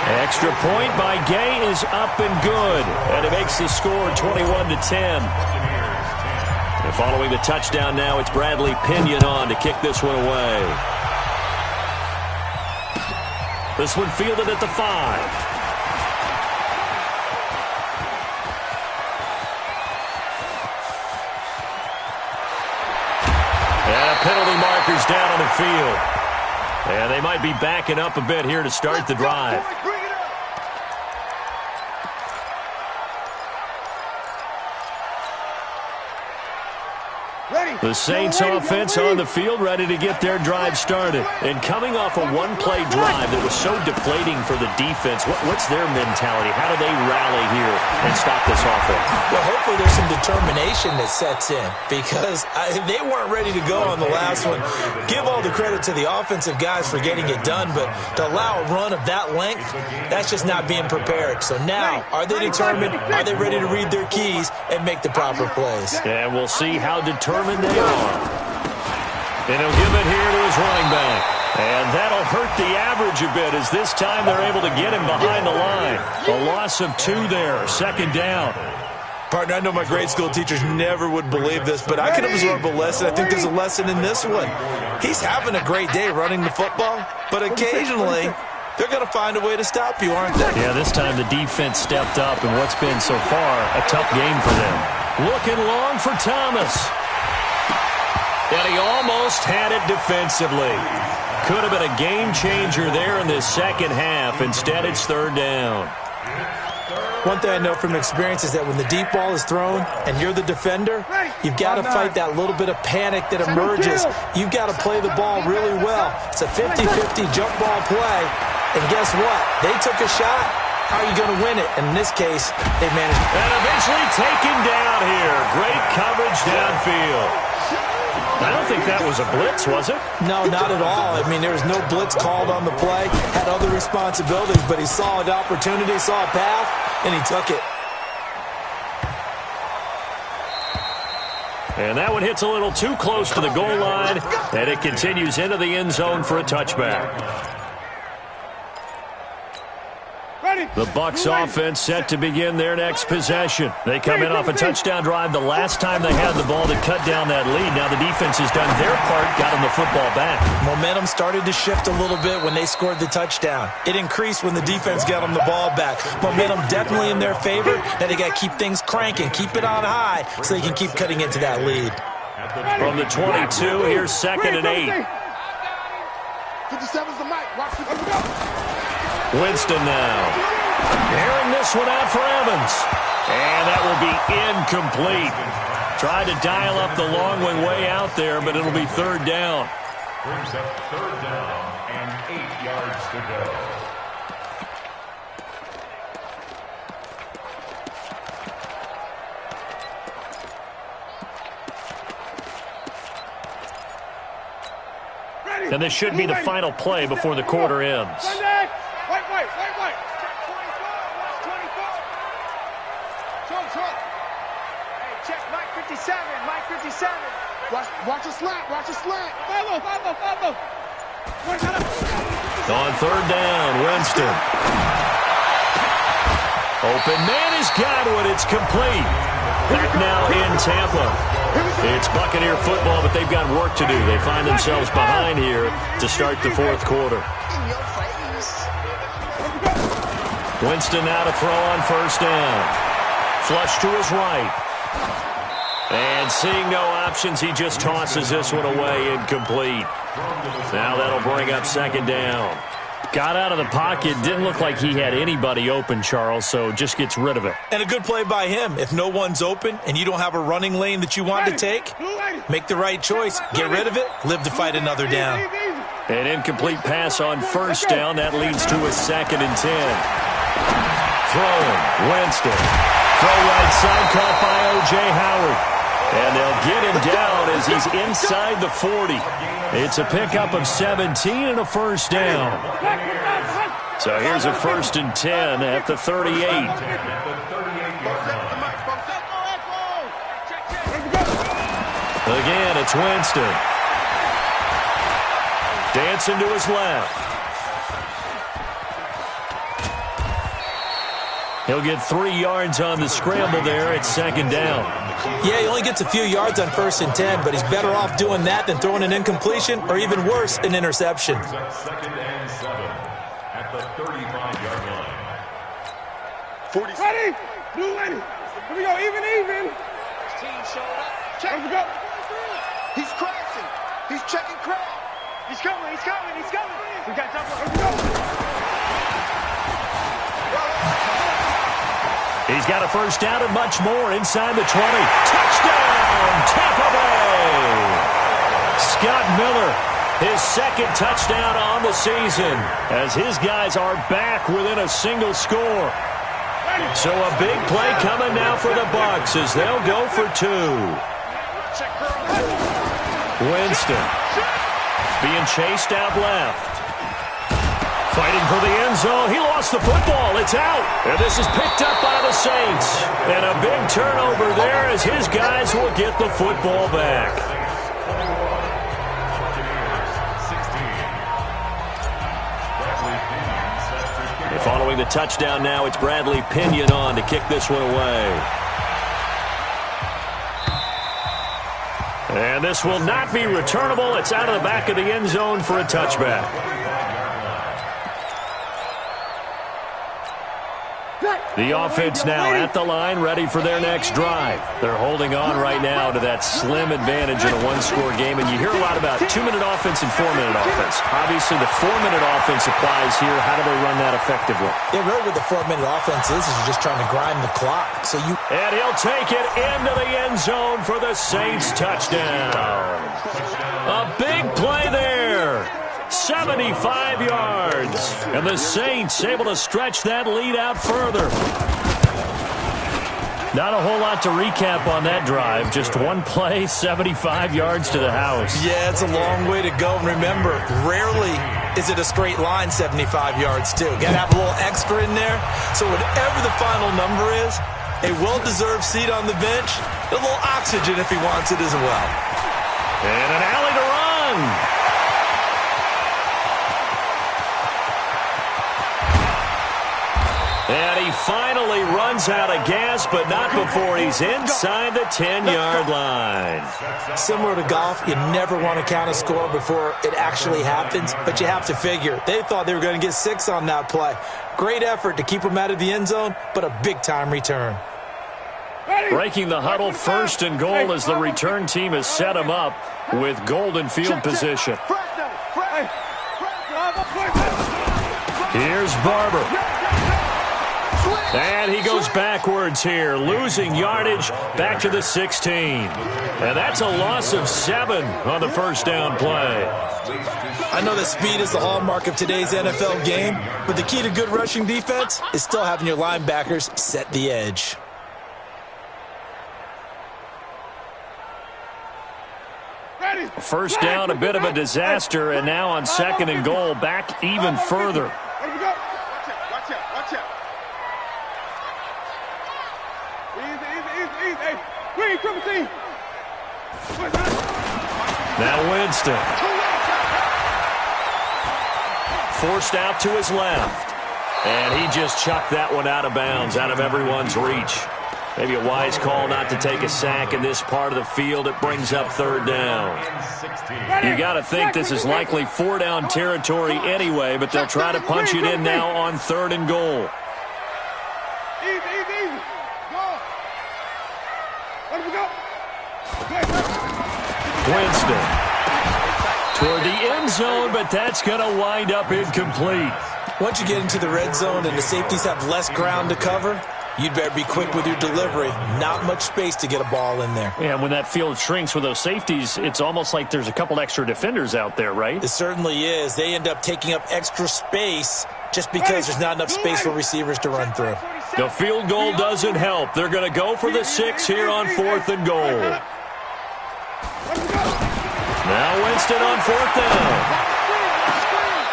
[SPEAKER 4] Extra point by Gay is up and good, and it makes the score 21-10. And following the touchdown now, it's Bradley Pinion on to kick this one away. This one fielded at the 5. And penalty markers down on the field. And they might be backing up a bit here to start the drive. The Saints offense on the field, ready to get their drive started. And coming off a one-play drive that was so deflating for the defense, what's their mentality? How do they rally here and stop this offense?
[SPEAKER 6] Well, hopefully there's some determination that sets in, because they weren't ready to go on the last one. Give all the credit to the offensive guys for getting it done, but to allow a run of that length, that's just not being prepared. So now, are they determined? Are they ready to read their keys and make the proper plays?
[SPEAKER 4] And we'll see how determined they are. And he'll give it here to his running back. And that'll hurt the average a bit, as this time they're able to get him behind the line. A loss of 2 there, 2nd down.
[SPEAKER 6] Partner, I know my grade school teachers never would believe this, but I can absorb a lesson. I think there's a lesson in this one. He's having a great day running the football, but occasionally they're going to find a way to stop you, aren't they?
[SPEAKER 4] Yeah, this time the defense stepped up in what's been so far a tough game for them. Looking long for Thomas. And he almost had it defensively. Could have been a game changer there in this second half. Instead, it's third down.
[SPEAKER 6] One thing I know from experience is that when the deep ball is thrown and you're the defender, you've got to fight that little bit of panic that emerges. You've got to play the ball really well. It's a 50-50 jump ball play. And guess what? They took a shot. How are you going to win it? And in this case, they managed.
[SPEAKER 4] And eventually taken down here. Great coverage downfield. I don't think that was a blitz, was it?
[SPEAKER 6] No, not at all. I mean, there was no blitz called on the play. Had other responsibilities, but he saw an opportunity, saw a path, and he took it.
[SPEAKER 4] And that one hits a little too close to the goal line, and it continues into the end zone for a touchback. The Bucs offense set to begin their next possession. They come in off a touchdown drive the last time they had the ball to cut down that lead. Now the defense has done their part, got them the football back.
[SPEAKER 6] Momentum started to shift a little bit when they scored the touchdown. It increased when the defense got them the ball back. Momentum definitely in their favor. Now they got to keep things cranking, keep it on high so they can keep cutting into that lead.
[SPEAKER 4] From the 22, here's 2nd and 8.
[SPEAKER 8] 57's the mic. Watch it. Let's go.
[SPEAKER 4] Winston now. Airing this one out for Evans. And that will be incomplete. Tried to dial up the long one way out there, but it'll be third down.
[SPEAKER 7] Brings up third down and 8 yards to go.
[SPEAKER 4] And this should be the final play before the quarter ends.
[SPEAKER 5] White. Hey, check Mike 57. Mike 57.
[SPEAKER 8] Watch a slant.
[SPEAKER 5] Follow.
[SPEAKER 4] On third down, Winston. Open man has got it. It's complete. Back now in Tampa. It's Buccaneer football, but they've got work to do. They find themselves behind here to start the fourth quarter. Winston now to throw on first down. Flush to his right. And seeing no options, he just tosses this one away, incomplete. Now that'll bring up second down. Got out of the pocket. Didn't look like he had anybody open, Charles, so just gets rid of it.
[SPEAKER 6] And a good play by him. If no one's open and you don't have a running lane that you want to take, make the right choice. Get rid of it. Live to fight another down.
[SPEAKER 4] An incomplete pass on first down. That leads to a 2nd and 10. Throwing. Winston. Throw right side caught by O.J. Howard. And they'll get him down as he's inside the 40. It's a pickup of 17 and a first down. So here's a 1st and 10 at the 38. Again, it's Winston. Dancing to his left. He'll get 3 yards on the scramble there at second down.
[SPEAKER 6] Yeah, he only gets a few yards on 1st and 10, but he's better off doing that than throwing an incompletion or even worse, an interception.
[SPEAKER 7] 2nd and 7 at the 35-yard line.
[SPEAKER 5] 40. Ready? Blue ready. Here we go. Even.
[SPEAKER 8] Team showed up. Check.
[SPEAKER 5] Let's go.
[SPEAKER 8] He's crashing. He's checking crash.
[SPEAKER 5] He's coming. We got time. Let's go.
[SPEAKER 4] He's got a first down and much more inside the 20. Touchdown, Tampa Bay! Scott Miller, his 2nd touchdown on the season, as his guys are back within a single score. So a big play coming now for the Bucs as they'll go for 2. Winston being chased out left. Fighting for the end zone. He lost the football. It's out. And this is picked up by the Saints. And a big turnover there as his guys will get the football back. And following the touchdown now, it's Bradley Pinion on to kick this one away. And this will not be returnable. It's out of the back of the end zone for a touchback. The offense now at the line, ready for their next drive. They're holding on right now to that slim advantage in a one-score game, and you hear a lot about 2-minute offense and 4-minute offense. Obviously, the 4-minute offense applies here. How do they run that effectively?
[SPEAKER 6] Yeah, really what the 4-minute offense is you're just trying to grind the clock.
[SPEAKER 4] And he'll take it into the end zone for the Saints touchdown. A big play there. 75 yards. And the Saints able to stretch that lead out further. Not a whole lot to recap on that drive. Just one play, 75 yards to the house.
[SPEAKER 6] Yeah, it's a long way to go. And remember, rarely is it a straight line 75 yards, too. Got to have a little extra in there. So whatever the final number is, a well-deserved seat on the bench, a little oxygen if he wants it as well.
[SPEAKER 4] And an alley to run. And he finally runs out of gas, but not before he's inside the 10-yard line.
[SPEAKER 6] Similar to golf, you never want to count a score before it actually happens, but you have to figure. They thought they were going to get 6 on that play. Great effort to keep them out of the end zone, but a big-time return.
[SPEAKER 4] Breaking the huddle, 1st and goal as the return team has set him up with golden field position. Here's Barber. And he goes backwards here, losing yardage back to the 16. And that's a loss of 7 on the first down play.
[SPEAKER 6] I know that speed is the hallmark of today's NFL game, but the key to good rushing defense is still having your linebackers set the edge.
[SPEAKER 4] First down, a bit of a disaster, and now on 2nd and goal, back even further. Now Winston. Forced out to his left. And he just chucked that one out of bounds, out of everyone's reach. Maybe a wise call not to take a sack in this part of the field. It brings up 3rd down. You got to think this is likely 4-down territory anyway, but they'll try to punch it in now on 3rd and goal. Winston toward the end zone, but that's going to wind up incomplete.
[SPEAKER 6] Once you get into the red zone and the safeties have less ground to cover, you'd better be quick with your delivery. Not much space to get a ball in there.
[SPEAKER 4] Yeah, when that field shrinks with those safeties, it's almost like there's a couple extra defenders out there, right?
[SPEAKER 6] It certainly is. They end up taking up extra space just because there's not enough space for receivers to run through.
[SPEAKER 4] The field goal doesn't help. They're going to go for the 6 here on 4th and goal. Now Winston on 4th down.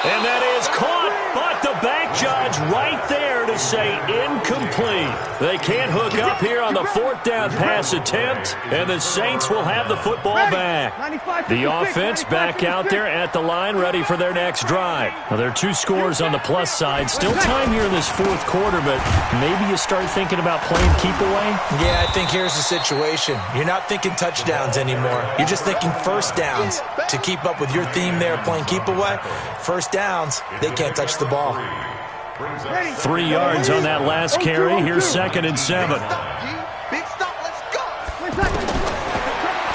[SPEAKER 4] And that is caught, but the back judge right there to say incomplete. They can't hook up here on the 4th down pass attempt, and the Saints will have the football back. The offense back out there at the line, ready for their next drive. Now, there are 2 scores on the plus side. Still time here in this 4th quarter, but maybe you start thinking about playing keep away?
[SPEAKER 6] Yeah, I think here's the situation. You're not thinking touchdowns anymore. You're just thinking first downs. To keep up with your theme there, playing keep away, first downs, they can't touch the ball.
[SPEAKER 4] 3 yards on that last carry. Here's 2nd and 7.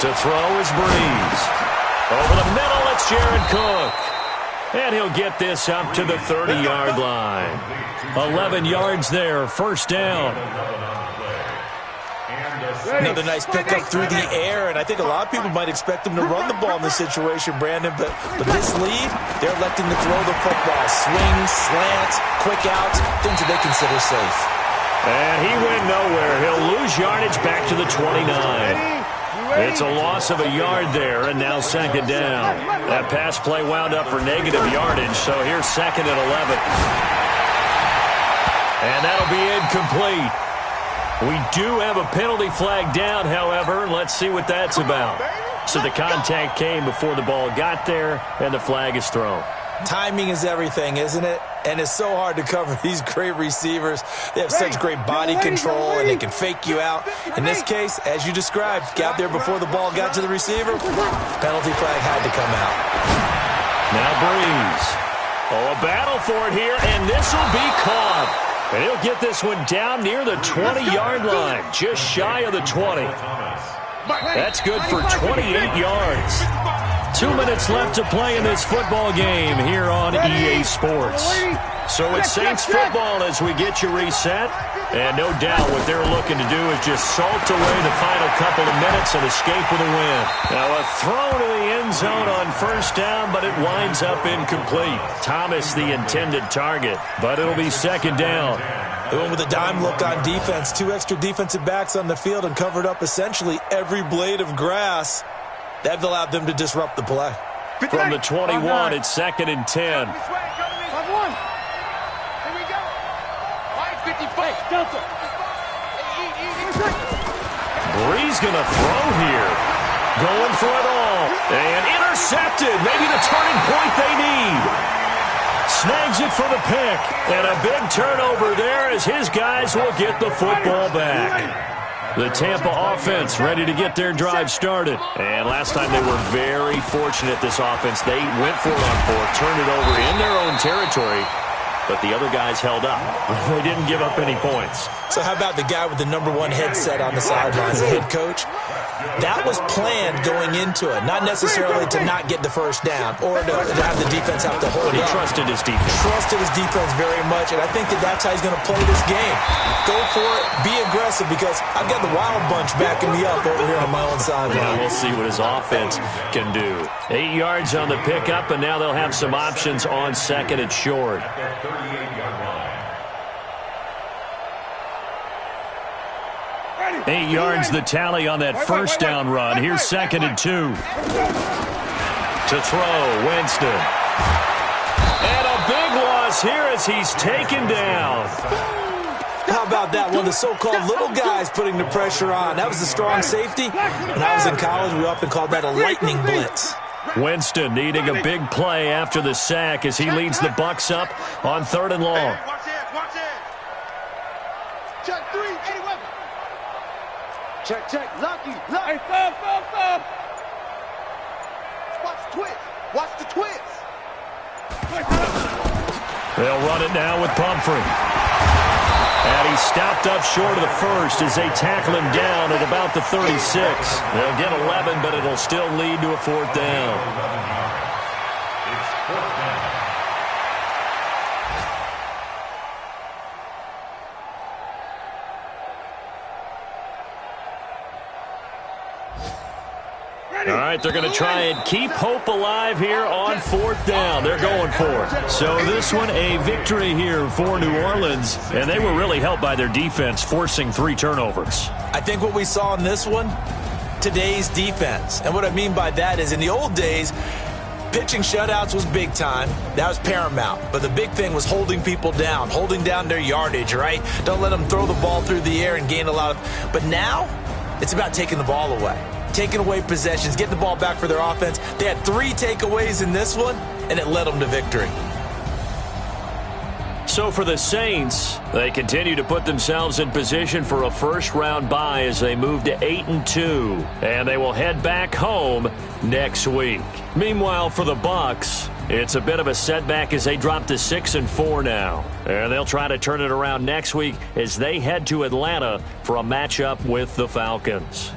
[SPEAKER 4] To throw is Breeze. Over the middle, it's Jared Cook. And he'll get this up to the 30-yard line. 11 yards there, first down.
[SPEAKER 6] Another nice pickup through the air, and I think a lot of people might expect them to run the ball in this situation, Brandon, but this lead, they're electing to throw the football. Swings, slants, quick outs, things that they consider safe.
[SPEAKER 4] And he went nowhere. He'll lose yardage back to the 29. It's a loss of a yard there, and now 2nd down. That pass play wound up for negative yardage, so here's 2nd and 11. And that'll be incomplete. We do have a penalty flag down, however. Let's see what that's about. So the contact came before the ball got there, and the flag is thrown.
[SPEAKER 6] Timing is everything, isn't it? And it's so hard to cover these great receivers. They have such great body control, and they can fake you out. In this case, as you described, got there before the ball got to the receiver. Penalty flag had to come out.
[SPEAKER 4] Now Breeze. Oh, a battle for it here, and this will be caught. And he'll get this one down near the 20-yard line, just shy of the 20. That's good for 28 yards. 2 minutes left to play in this football game here on EA Sports. So it's Saints football as we get you reset. And no doubt what they're looking to do is just salt away the final couple of minutes and escape with a win. Now a throw to the end zone on first down, but it winds up incomplete. Thomas the intended target, but it'll be second down.
[SPEAKER 6] They went with a dime look on defense. 2 extra defensive backs on the field and covered up essentially every blade of grass. That allowed them to disrupt the play.
[SPEAKER 4] From the 21, it's second and 10. Bree's going to throw here. Going for it all. And intercepted. Maybe the turning point they need. Snags it for the pick. And a big turnover there as his guys will get the football back. The Tampa offense ready to get their drive started. And last time they were very fortunate, this offense. They went for it on fourth, turned it over in their own territory, but the other guys held up. They didn't give up any points.
[SPEAKER 6] So how about the guy with the #1 headset on the sidelines, the head coach? That was planned going into it, not necessarily to not get the first down or to have the defense have to hold
[SPEAKER 4] He
[SPEAKER 6] up.
[SPEAKER 4] trusted his defense.
[SPEAKER 6] Trusted his defense very much, and I think that's how he's going to play this game. Go for it, be aggressive, because I've got the wild bunch backing me up over here on my own sideline.
[SPEAKER 4] Yeah, we'll see what his offense can do. 8 yards on the pickup, and now they'll have some options on second and short. 8 yards the tally on that first down run. Here's second and 2. To throw, Winston. And a big loss here as he's taken down.
[SPEAKER 6] How about that? One of the so-called little guys putting the pressure on. That was the strong safety. When I was in college, we often called that a lightning blitz.
[SPEAKER 4] Winston needing a big play after the sack as he leads the Bucs up on 3rd and long.
[SPEAKER 8] Watch it. Check 3, Eddie Weber. Check. Lucky. Hey, stop. Watch the twist.
[SPEAKER 4] They'll run it now with Pumphrey. And he's stopped up short of the first as they tackle him down at about the 36. They'll get 11, but it'll still lead to a 4th down. All right, they're going to try and keep hope alive here on 4th down. They're going for it. So this one, a victory here for New Orleans, and they were really helped by their defense, forcing 3 turnovers.
[SPEAKER 6] I think what we saw in this one, today's defense. And what I mean by that is in the old days, pitching shutouts was big time. That was paramount. But the big thing was holding people down, holding down their yardage, right? Don't let them throw the ball through the air and gain a lot of... But now, it's about taking the ball away. Taking away possessions, getting the ball back for their offense. They had 3 takeaways in this one, and it led them to victory.
[SPEAKER 4] So for the Saints, they continue to put themselves in position for a first-round bye as they move to 8-2, and they will head back home next week. Meanwhile, for the Bucs, it's a bit of a setback as they drop to 6-4 now, and they'll try to turn it around next week as they head to Atlanta for a matchup with the Falcons.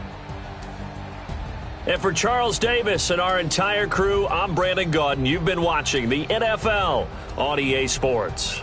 [SPEAKER 4] And for Charles Davis and our entire crew, I'm Brandon Gaudin. You've been watching the NFL on EA Sports.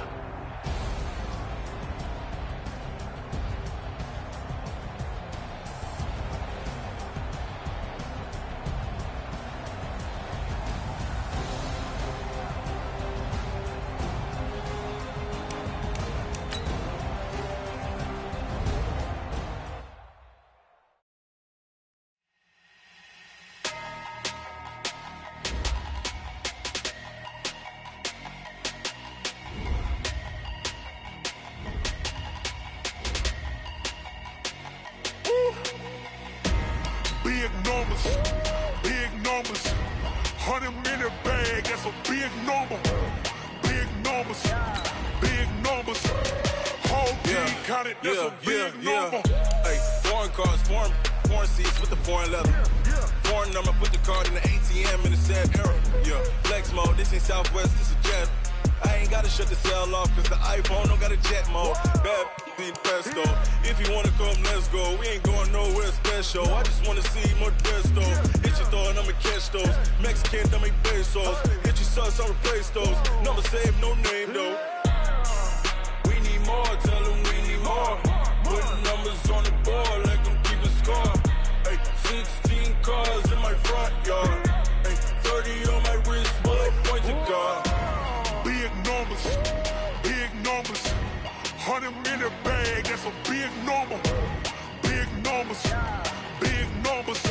[SPEAKER 1] Big numbers. 100-minute bag, that's a big number. Big numbers. Whole team counted, that's a big number.
[SPEAKER 2] Hey, foreign cars, foreign seats with the foreign leather. Foreign number, put the card in the ATM in the sad era. Yeah, flex mode, this ain't Southwest, this is Jet. I ain't gotta shut the cell off, cause the iPhone don't got a jet mode. Bad need pesto. If you wanna come, let's go. We ain't going nowhere special. I just wanna see more desto. Hit your throw and I'ma catch those. Mexican, don't make pesos. Hit your sus, I'll replace those. Number save, no name though. We need more, tell them we need more. Putting numbers on the board, let them keep a score. Ay, 16 cars in my front yard. Ay, 30 on my wrist, bullet point to God.
[SPEAKER 1] Big numbers, big numbers. 100 in the bag, that's a big number. Big numbers, big numbers.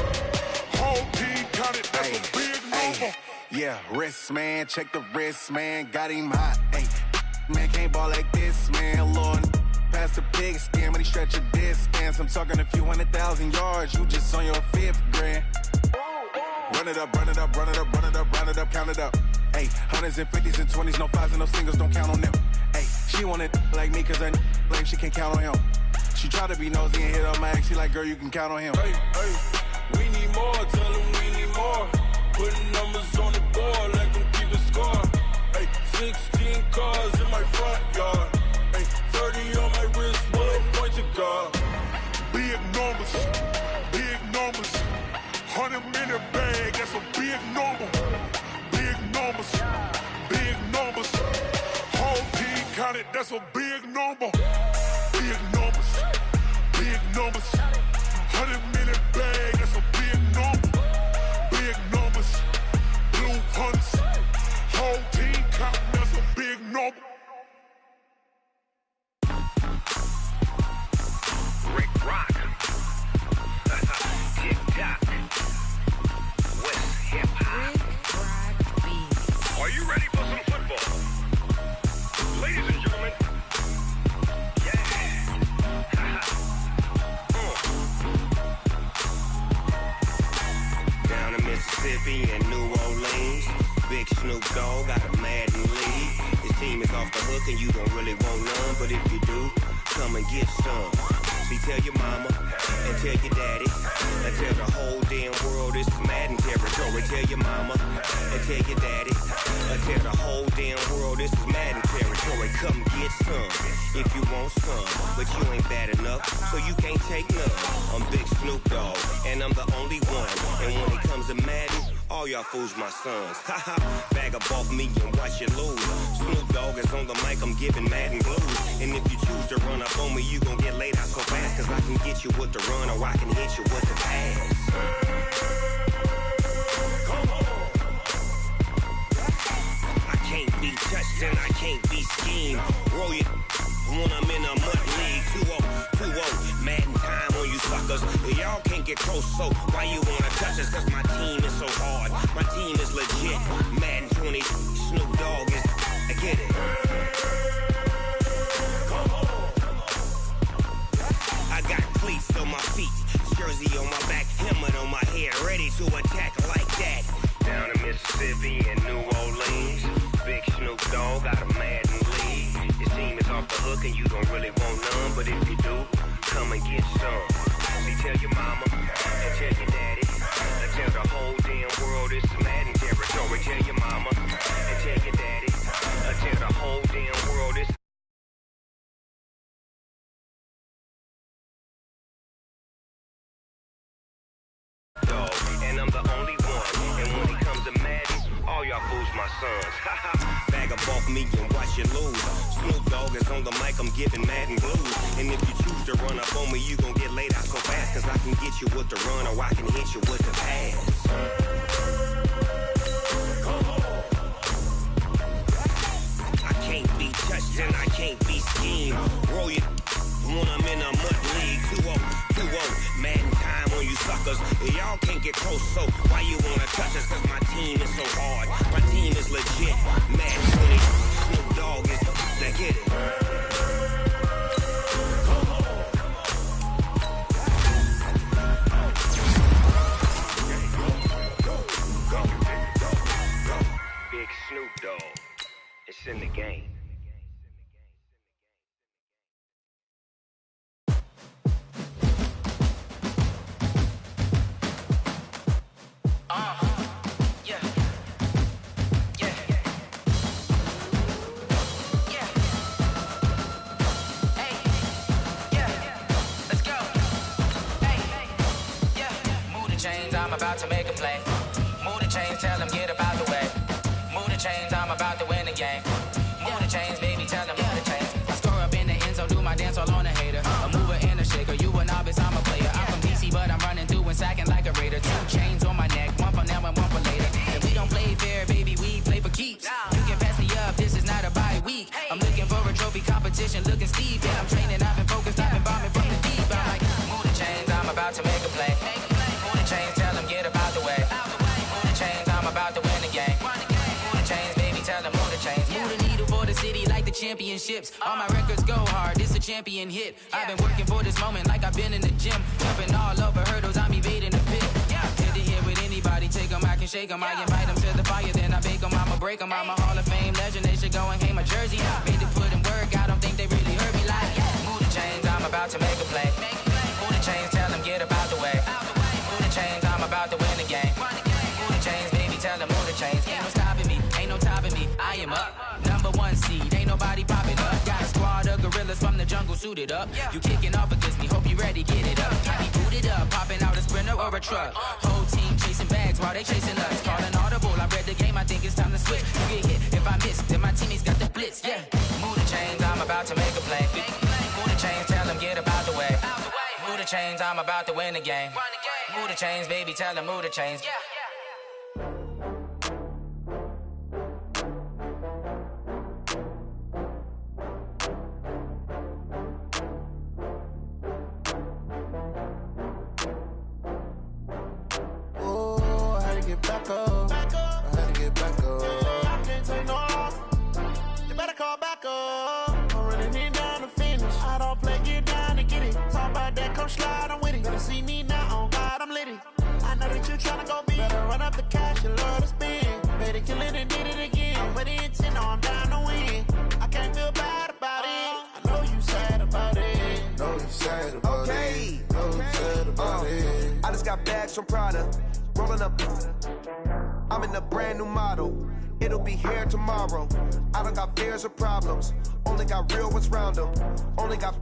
[SPEAKER 1] Whole team counted, that's a big number.
[SPEAKER 3] Yeah, wrist, man, check the wrist, man. Got him hot, ayy. Man, can't ball like this, man. Lord, past the pig skin when he stretch a distance. I'm talking a few 100,000 yards. You just on your 5th grand. Run it up, run it up, run it up, run it up, run it up, count it up. Ayy, 100s and 50s and 20s, no 5s and no singles, don't count on them. Ayy, she want it like me cause her lame, she can't count on him. She try to be nosy and hit on my ex, she like, girl, you can count on him.
[SPEAKER 2] Hey, hey, we need more, tell them we need more. Putting numbers on the board, let them keep the score. Hey, 16 cars in my front yard. Hey, 30 on my wrist, bullet point to God.
[SPEAKER 1] Big numbers, big numbers. 100 in the bag, that's a big number. Big numbers, big numbers. Whole team counted, that's a big number. Big numbers, big numbers. 100 in the bag, that's a big number. Big numbers, blue hunts. Whole team counting, that's a big number.
[SPEAKER 9] Rick Rock. Tick-tock. West hip-hop. Are you ready for some football? Ladies and gentlemen. Yeah. Down in Mississippi and New Orleans, Big Snoop Dogg got a Madden league. His team is off the hook and you don't really want none, but if you do, come and get some. See, tell your mama and tell your daddy and tell the whole damn world this is Madden territory. Tell your mama and tell your daddy and tell the whole damn world this is Madden territory. Come get some if you want some, but you ain't bad enough, so you can't take none. I'm Big Snoop Dogg and I'm the only one. And when it comes to Madden, all y'all fools my sons. Haha, bag up off me and watch you lose. Snoop Dogg is on the mic, I'm giving Madden blues. And if you choose to run up on me, you gon' get laid out so fast. Cause I can get you with the run or I can hit you with the pass. Come on. I can't be touched and I can't be schemed. Roll it when I'm in a mud league. 2-0, Madden time on you suckers. Y'all can't get close, so why you wanna touch us? Cause my team is so hard. My team is legit. Madden 20, Snoop Dogg is, I get it. Come on. I got cleats on my feet, jersey on my back, helmet on my head, ready to attack like that. Down in Mississippi and New Orleans, Big Snoop Dogg got a Madden league. His team is off the hook and you don't really want none, but if you do, come and get some. See, tell your mama and tell your daddy and tell the whole damn world this is Madden territory. Tell your mama and tell your daddy and tell the whole damn world this. And I'm the only one. And when it comes to Madden, all y'all fools my sons. Bag up off me and watch you lose. Snoop Dogg is on the mic, I'm giving Madden blues. And if you choose to run up on me, you gon' get laid out so fast. Cause I can get you with the run or I can hit you with the pass. Come on. I can't be touched and I can't be schemed. Roll it when I'm in a mud league. 2-0, Madden time on you suckers. Y'all can't get close, so why you wanna touch us? Cause my team is so hard. My team is legit. Madden 20, Snoop Dogg is, now get it. Big Snoop Dogg, it's in the game.
[SPEAKER 10] about to make a play. Move the chains, tell them get up out the way. Move the chains, I'm about to win the game. Move the chains, baby, tell them move the chains. I score up in the end zone, do my dance all on a hater. A mover and a shaker, you a novice, I'm a player. I'm from DC, but I'm running through and sacking like a raider. 2 chains on my neck, one for now and one for later. If we don't play fair, baby, we play for keeps. You can pass me up, this is not a bye week. I'm looking for a trophy competition, looking steep. And I'm training, I've been focused, I've been bombing from the deep. I'm like, move the chains, I'm about to make a play. Move the chains, tell them get up out the way. Move the chains, I'm about to win the game. Move the chains, baby, tell them move the chains. Move the needle for the city like the championships. All my records go hard, this a champion hit. I've been working for this moment like I've been in the gym. Jumping all over hurdles, I'm evading the pit. Hit to hit with anybody, take them, I can shake them. I invite them to the fire, then I bake them, I'ma break them. I'm a Hall of Fame legend, they should go and hang my jersey. Made to put in work, I don't think they really heard me like, move the chains, I'm about to make a play. Move the chains, tell them get up out the way. Move the chains, I'm about to win the game. Move the chains, baby, tell them move the chains. Ain't no stopping me, ain't no topping me, I am up. #1 seed, ain't nobody popping up. Got a squad of gorillas from the jungle suited up. You kicking off against me, hope you ready, get it up. I be booted up, popping out a sprinter or a truck. Whole team chasing bags while they chasing us. Calling audible, I read the game, I think it's time to switch. You get hit, if I miss, then my teammates got the blitz, Move the chains, I'm about to make a play. Move the chains, tell them get up out the way. Move the chains, I'm about to win the game. Move the chains, baby, tell them move the chains.
[SPEAKER 11] Back up. I had to get back up. I can't take no loss. You better call back up. I'm running it down to finish. I don't play, get down to get it. Talk about that, come slide, I'm with it. Better see me now, on God, I'm lit it. I know that you tryna go big. Better run up the cash, you love to spend. Better kill it and did it again. I'm with the intent, no, I'm down to win. I can't feel bad about it. I know you sad about it.
[SPEAKER 3] Know you sad about it. Know you sad about it. I just got bags from Prada. Rolling up, I'm in a brand new model. It'll be here tomorrow. I don't got fears or problems. Only got real ones round them. Only got.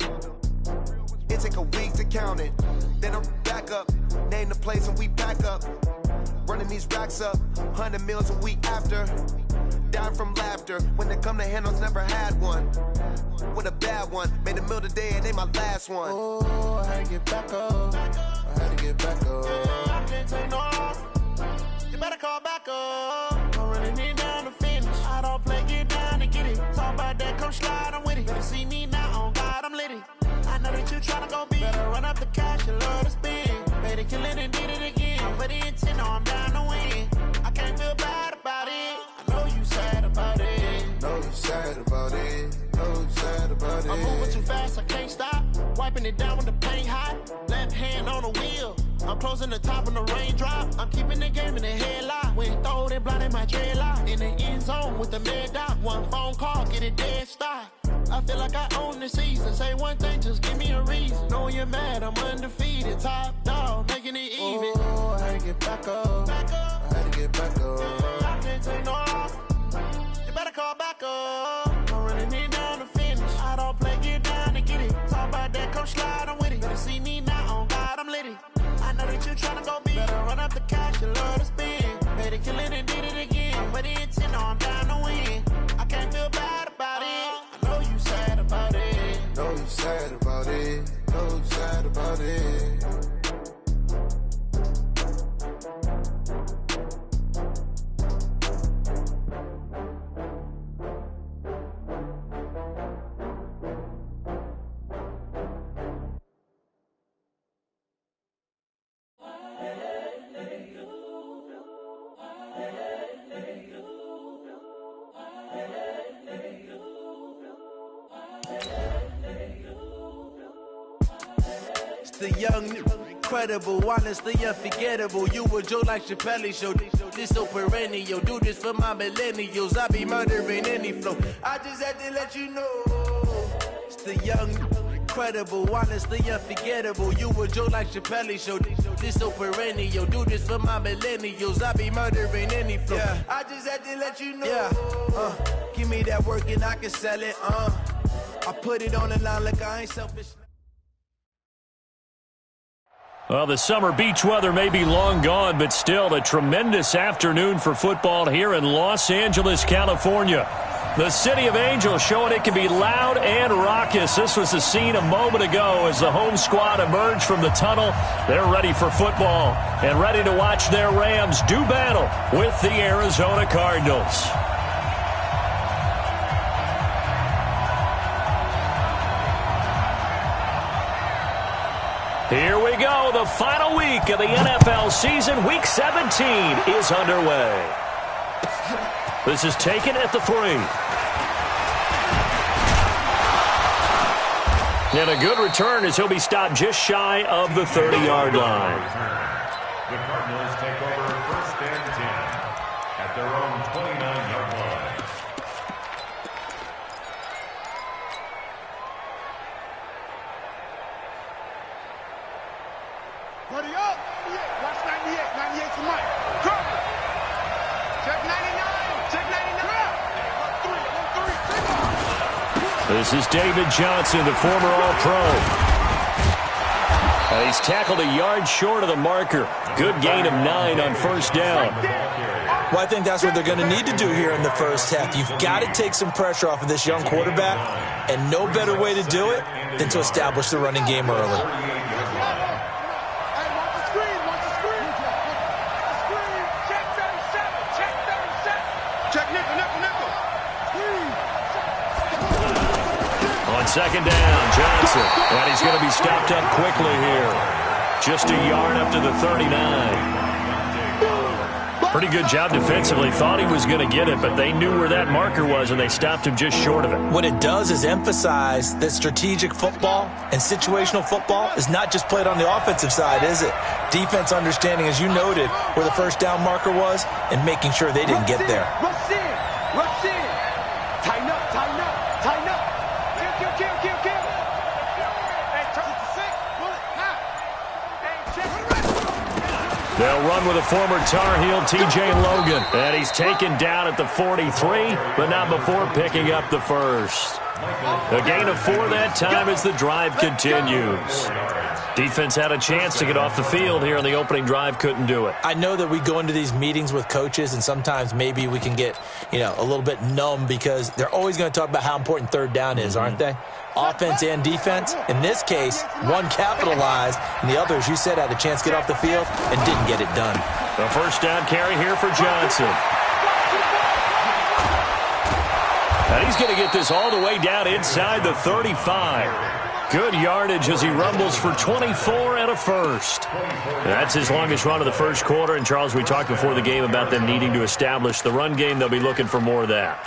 [SPEAKER 3] It take a week to count it. Then I'm back up. Name the place and we pack up. Running these racks up. 100 meals a week after. Dying from laughter. When they come to handles, never had one. With a bad one. Made a meal today and they my last one.
[SPEAKER 11] Oh, I had to get back up. I had to get back up. I can't take no loss. You better call back up. I'm running it down to finish. I don't play, get down to get it. Talk about that, come slide, I'm with it. Better see me now, on God, I'm lit it. I know that you tryna go big. Better run up the cash, you love to spend. Better kill it and did it again. I'm with the intent, no, I'm down to win. I can't feel bad about it. I know you sad about it.
[SPEAKER 3] Know you sad about it. Know you sad about it.
[SPEAKER 11] I'm moving too fast, I can't stop. Wiping it down with the paint hot. Left hand on the wheel. I'm closing the top when the raindrop. I'm keeping the game in the headlock. When throw it, blinding my dreadlock. In the end zone with the mid dot. One phone call, get it dead stop. I feel like I own the season. Say one thing, just give me a reason. Knowing you're mad, I'm undefeated. Top dog, making it even.
[SPEAKER 3] Oh, I had to get back up. I had to get back up.
[SPEAKER 11] I can't take no loss. You better call back up. I'm running it down to finish. I don't play, get down to get it. Talk about that, come slide, I'm with it. Better see me now, on God, I'm lit it. I know that you tryna go big. Better run up the cash, you love to spend. Better kill it and did it again. I'm with the intent, no, I'm down to win. I can't feel bad about it. I know you sad about it.
[SPEAKER 3] Know you sad about it. Know you sad about it.
[SPEAKER 12] The young, incredible, honestly unforgettable. You a Joe like Chappelle show. This so perennial. Do this for my millennials. I be murdering any flow. I just had to let you know. It's the young, incredible, honestly unforgettable. You a Joe like Chappelle show. This so perennial. Do this for my millennials. I be murdering any flow. I just had to let you know. Give me that work and I can sell it. I put it on the line like I ain't selfish.
[SPEAKER 4] Well, the summer beach weather may be long gone, but still a tremendous afternoon for football here in Los Angeles, California. The City of Angels showing it can be loud and raucous. This was the scene a moment ago as the home squad emerged from the tunnel. They're ready for football and ready to watch their Rams do battle with the Arizona Cardinals. Here we go. The final week of the NFL season. Week 17 is underway. This is taken at the 3. And a good return as he'll be stopped just shy of the 30-yard line.
[SPEAKER 7] The Cardinals take over 1st and 10 at their own 29-yard line.
[SPEAKER 8] Buddy up. Watch 98. 98 to Mike. Cover. Check 99. Check 99. 1-3.
[SPEAKER 4] This is David Johnson, the former All-Pro. And he's tackled a yard short of the marker. Good gain of 9 on 1st down.
[SPEAKER 6] Well, I think that's what they're going to need to do here in the first half. You've got to take some pressure off of this young quarterback, and no better way to do it than to establish the running game early.
[SPEAKER 4] On 2nd down, Johnson. And he's going to be stopped up quickly here. Just a yard up to the 39. Pretty good job defensively. Thought he was going to get it, but they knew where that marker was, and they stopped him just short of it.
[SPEAKER 6] What it does is emphasize that strategic football and situational football is not just played on the offensive side, is it? Defense understanding, as you noted, where the 1st down marker was and making sure they didn't get there.
[SPEAKER 8] Rush in. Rush in. Tighten up. Tighten up. Tighten up. Kill. Hey, turn it to 6. Pull it. Now. Hey, check it.
[SPEAKER 4] They'll run with a former Tar Heel, T.J. Logan. And he's taken down at the 43, but not before picking up the 1st. A gain of 4 that time as the drive continues. Defense had a chance to get off the field here on the opening drive, couldn't do it.
[SPEAKER 6] I know that we go into these meetings with coaches, and sometimes maybe we can get, a little bit numb because they're always going to talk about how important 3rd down is, aren't they? Offense and defense. In this case, one capitalized, and the other, as you said, had a chance to get off the field and didn't get it done.
[SPEAKER 4] The 1st down carry here for Johnson. And he's going to get this all the way down inside the 35. Good yardage as he rumbles for 24 and a 1st. That's his longest run of the 1st quarter. And, Charles, we talked before the game about them needing to establish the run game. They'll be looking for more of that.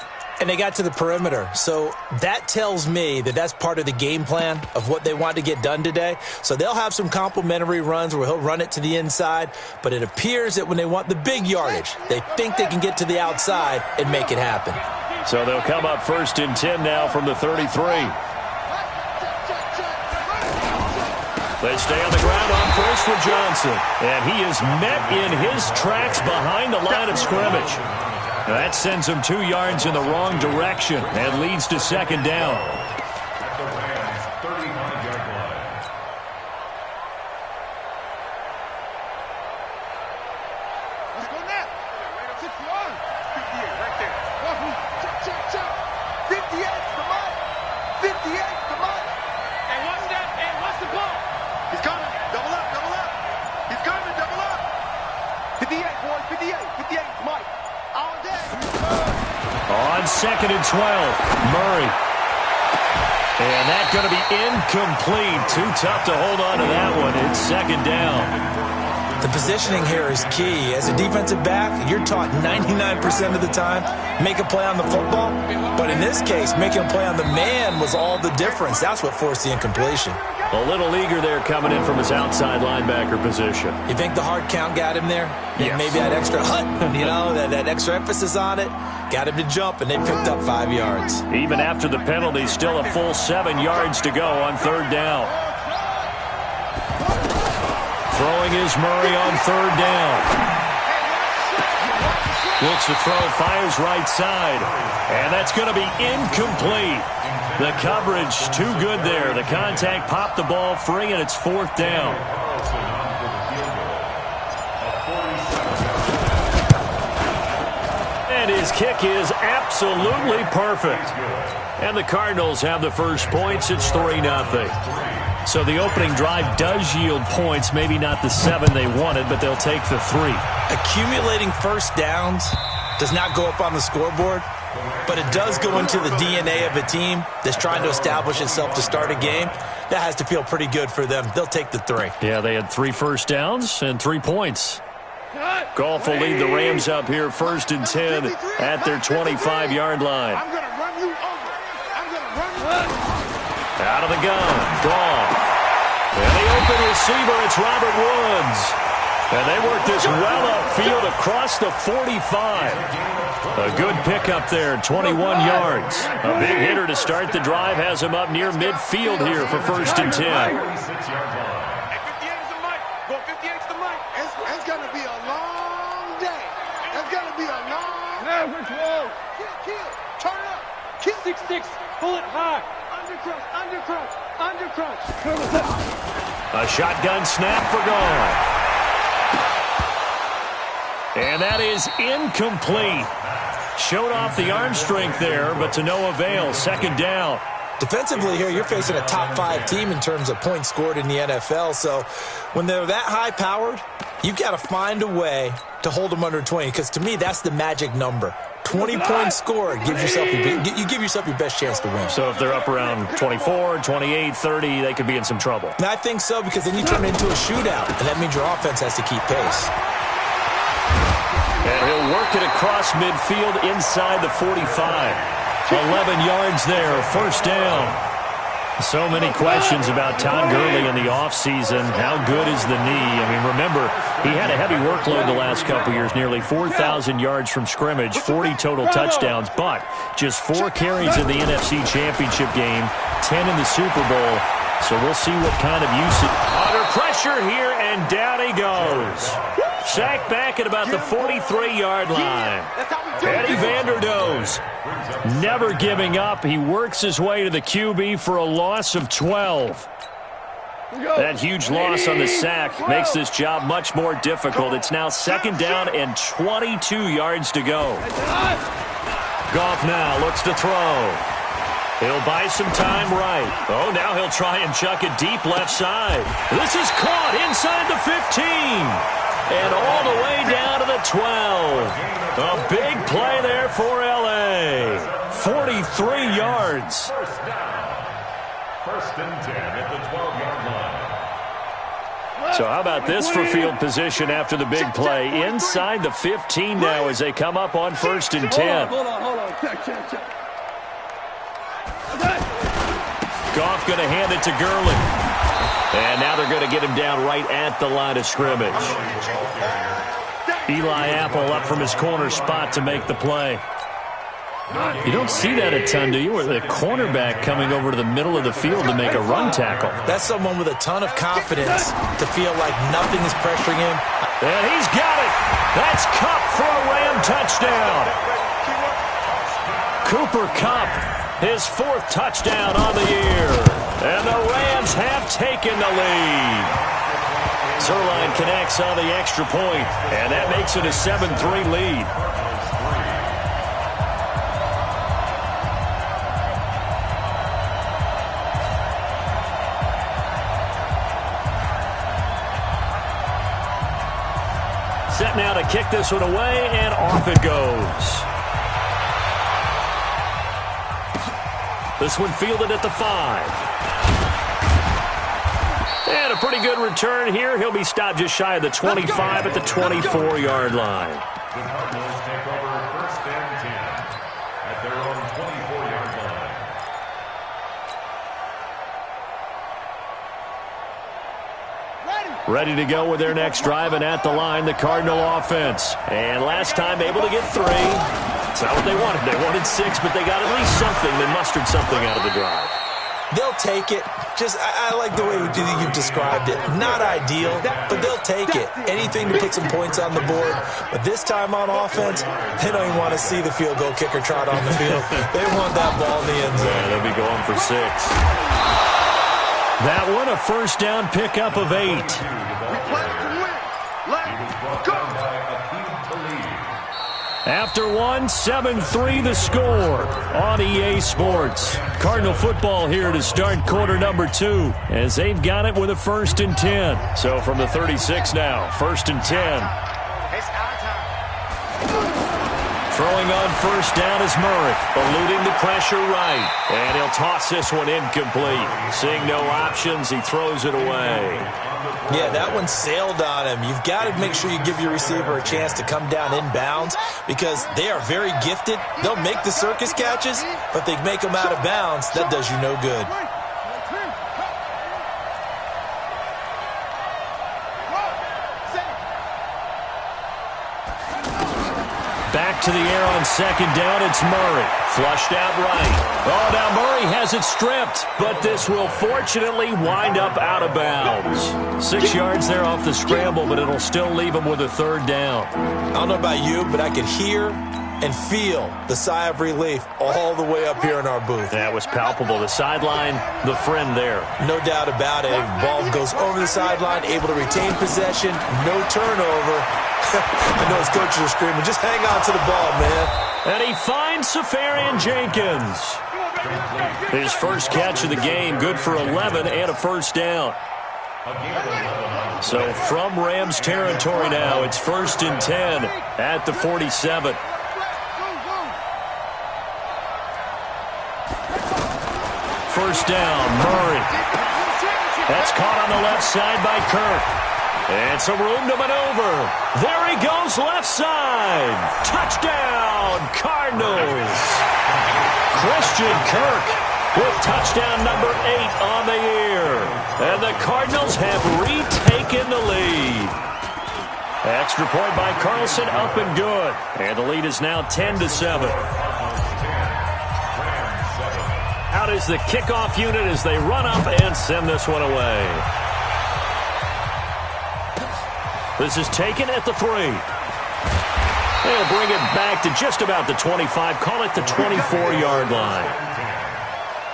[SPEAKER 6] And they got to the perimeter. So that tells me that that's part of the game plan of what they want to get done today. So they'll have some complementary runs where he'll run it to the inside. But it appears that when they want the big yardage, they think they can get to the outside and make it happen.
[SPEAKER 4] So they'll come up 1st and 10 now from the 33. They stay on the ground on 1st with Johnson. And he is met in his tracks behind the line of scrimmage. That sends him 2 yards in the wrong direction and leads to 2nd down.
[SPEAKER 7] At the Rams' 35-yard line.
[SPEAKER 8] Let's go now. Right up 6 yards. 58 right there. Check. 58 to Mike. 58 to Mike. And what's that? And what's the ball? He's coming. Double up. He's coming. Double up. 58, boys. 58 to Mike. All day.
[SPEAKER 4] On 2nd and 12, Murray. And that's going to be incomplete. Too tough to hold on to that one. It's 2nd down.
[SPEAKER 6] The positioning here is key. As a defensive back, you're taught 99% of the time, make a play on the football. But in this case, making a play on the man was all the difference. That's what forced the incompletion.
[SPEAKER 4] A little eager there coming in from his outside linebacker position.
[SPEAKER 6] You think the hard count got him there?
[SPEAKER 4] Yes.
[SPEAKER 6] Maybe that extra that extra emphasis on it got him to jump, and they picked up 5 yards.
[SPEAKER 4] Even after the penalty, still a full 7 yards to go on 3rd down. Throwing is Murray on 3rd down. Looks to throw, fires right side. And that's going to be incomplete. The coverage too good there. The contact popped the ball free, and it's 4th down. kick is absolutely perfect. And the Cardinals have the first points. It's 3-0. So the opening drive does yield points, maybe not the 7 they wanted, but they'll take the 3.
[SPEAKER 6] Accumulating first downs does not go up on the scoreboard, but it does go into the DNA of a team that's trying to establish itself to start a game. That has to feel pretty good for them. They'll take the 3.
[SPEAKER 4] Yeah, they had 3 first downs and 3 points. Goff will lead the Rams up here 1st and 10 at their 25-yard line.
[SPEAKER 8] I'm going to run you over. I'm going to run you over.
[SPEAKER 4] Out of the gun, Goff. And the open receiver, it's Robert Woods. And they work this well upfield across the 45. A good pickup there, 21 yards. A big hitter to start the drive has him up near midfield here for 1st and 10.
[SPEAKER 8] At 58 is the mic. Go 58 is the mic. It's going to be a long day. It's going to be a long day. Kill. Turn it up. Kill.
[SPEAKER 5] 6-6. Pull it high. Under crunch.
[SPEAKER 4] A shotgun snap for Goff. And that is incomplete. Showed off the arm strength there, but to no avail. 2nd down.
[SPEAKER 6] Defensively here, you're facing a top 5 team in terms of points scored in the NFL. So when they're that high-powered, you've got to find a way to hold them under 20, because to me, that's the magic number. 20 points scored gives yourself you give yourself your best chance to win.
[SPEAKER 4] So if they're up around 24, 28, 30, they could be in some trouble.
[SPEAKER 6] And I think so, because then you turn it into a shootout, and that means your offense has to keep pace.
[SPEAKER 4] And he'll work it across midfield inside the 45. 11 yards there, 1st down. So many questions about Todd Gurley in the offseason. How good is the knee? I mean, remember, he had a heavy workload the last couple years, nearly 4,000 yards from scrimmage, 40 total touchdowns, but just 4 carries in the NFC Championship game, 10 in the Super Bowl. So we'll see what kind of usage. Under pressure here, and down he goes. Sacked back at about the 43-yard line. Eddie Vanderdoes never giving up. He works his way to the QB for a loss of 12. That huge loss on the sack makes this job much more difficult. It's now 2nd down and 22 yards to go. Goff now looks to throw. He'll buy some time right. Oh, now he'll try and chuck it deep left side. This is caught inside the 15. And all the way down to the 12. A big play there for L.A. 43 yards.
[SPEAKER 7] 1st and 10 at the 12-yard line.
[SPEAKER 4] So how about this for field position after the big play? Inside the 15 now as they come up on 1st and 10.
[SPEAKER 5] Hold on. Check.
[SPEAKER 4] Goff going to hand it to Gurley. And now they're going to get him down right at the line of scrimmage. Eli Apple up from his corner spot to make the play. You don't see that a ton, do you? With a cornerback coming over to the middle of the field to make a run tackle.
[SPEAKER 6] That's someone with a ton of confidence to feel like nothing is pressuring him.
[SPEAKER 4] And he's got it. That's Kupp for a Ram touchdown. Cooper Kupp, his 4th touchdown on the year. And the Rams have taken the lead. Zerline connects on the extra point, and that makes it a 7-3 lead. Set now to kick this one away, and off it goes. This one fielded at the 5. And a pretty good return here. He'll be stopped just shy of the 25 at the 24-yard line.
[SPEAKER 7] The Cardinals take over 1st and 10 at their own 24-yard line.
[SPEAKER 4] Ready to go with their next drive, and at the line, the Cardinal offense. And last time able to get 3. It's not what they wanted. They wanted 6, but they got at least something. They mustered something out of the drive.
[SPEAKER 6] They'll take it. I like the way you've described it. Not ideal, but they'll take it. Anything to put some points on the board. But this time on offense, they don't even want to see the field goal kicker trot on the field. They want that ball in the end zone.
[SPEAKER 4] Yeah, they'll be going for 6. That one, a 1st down pickup of 8.
[SPEAKER 8] We play to win. Let's go.
[SPEAKER 4] After one, 7-3 the score on EA Sports. Cardinal football here to start quarter number 2 as they've got it with a 1st and 10. So from the 36 now, 1st and 10. Throwing on 1st down is Murray, eluding the pressure right. And he'll toss this one incomplete. Seeing no options, he throws it away.
[SPEAKER 6] Yeah, that one sailed on him. You've got to make sure you give your receiver a chance to come down inbounds because they are very gifted. They'll make the circus catches, but they make them out of bounds. That does you no good.
[SPEAKER 4] Back to the air on 2nd down, it's Murray. Flushed out right. Oh, now Murray has it stripped, but this will fortunately wind up out of bounds. 6 yards there off the scramble, but it'll still leave him with a 3rd down.
[SPEAKER 6] I don't know about you, but I could hear and feel the sigh of relief all the way up here in our booth.
[SPEAKER 4] That was palpable. The sideline, the friend there.
[SPEAKER 6] No doubt about it. Ball goes over the sideline, able to retain possession, no turnover. I know his coaches are screaming, just hang on to the ball, man.
[SPEAKER 4] And he finds Safarian Jenkins. His first catch of the game, good for 11 and a 1st down. So from Rams territory now, it's 1st and 10 at the 47. First down, Murray. That's caught on the left side by Kirk. And some room to maneuver. There he goes, left side. Touchdown, Cardinals. Christian Kirk with touchdown number 8 on the year. And the Cardinals have retaken the lead. Extra point by Carlson, up and good. And the lead is now 10-7. Out is the kickoff unit as they run up and send this one away. This is taken at the 3. They'll bring it back to just about the 25. Call it the 24-yard line.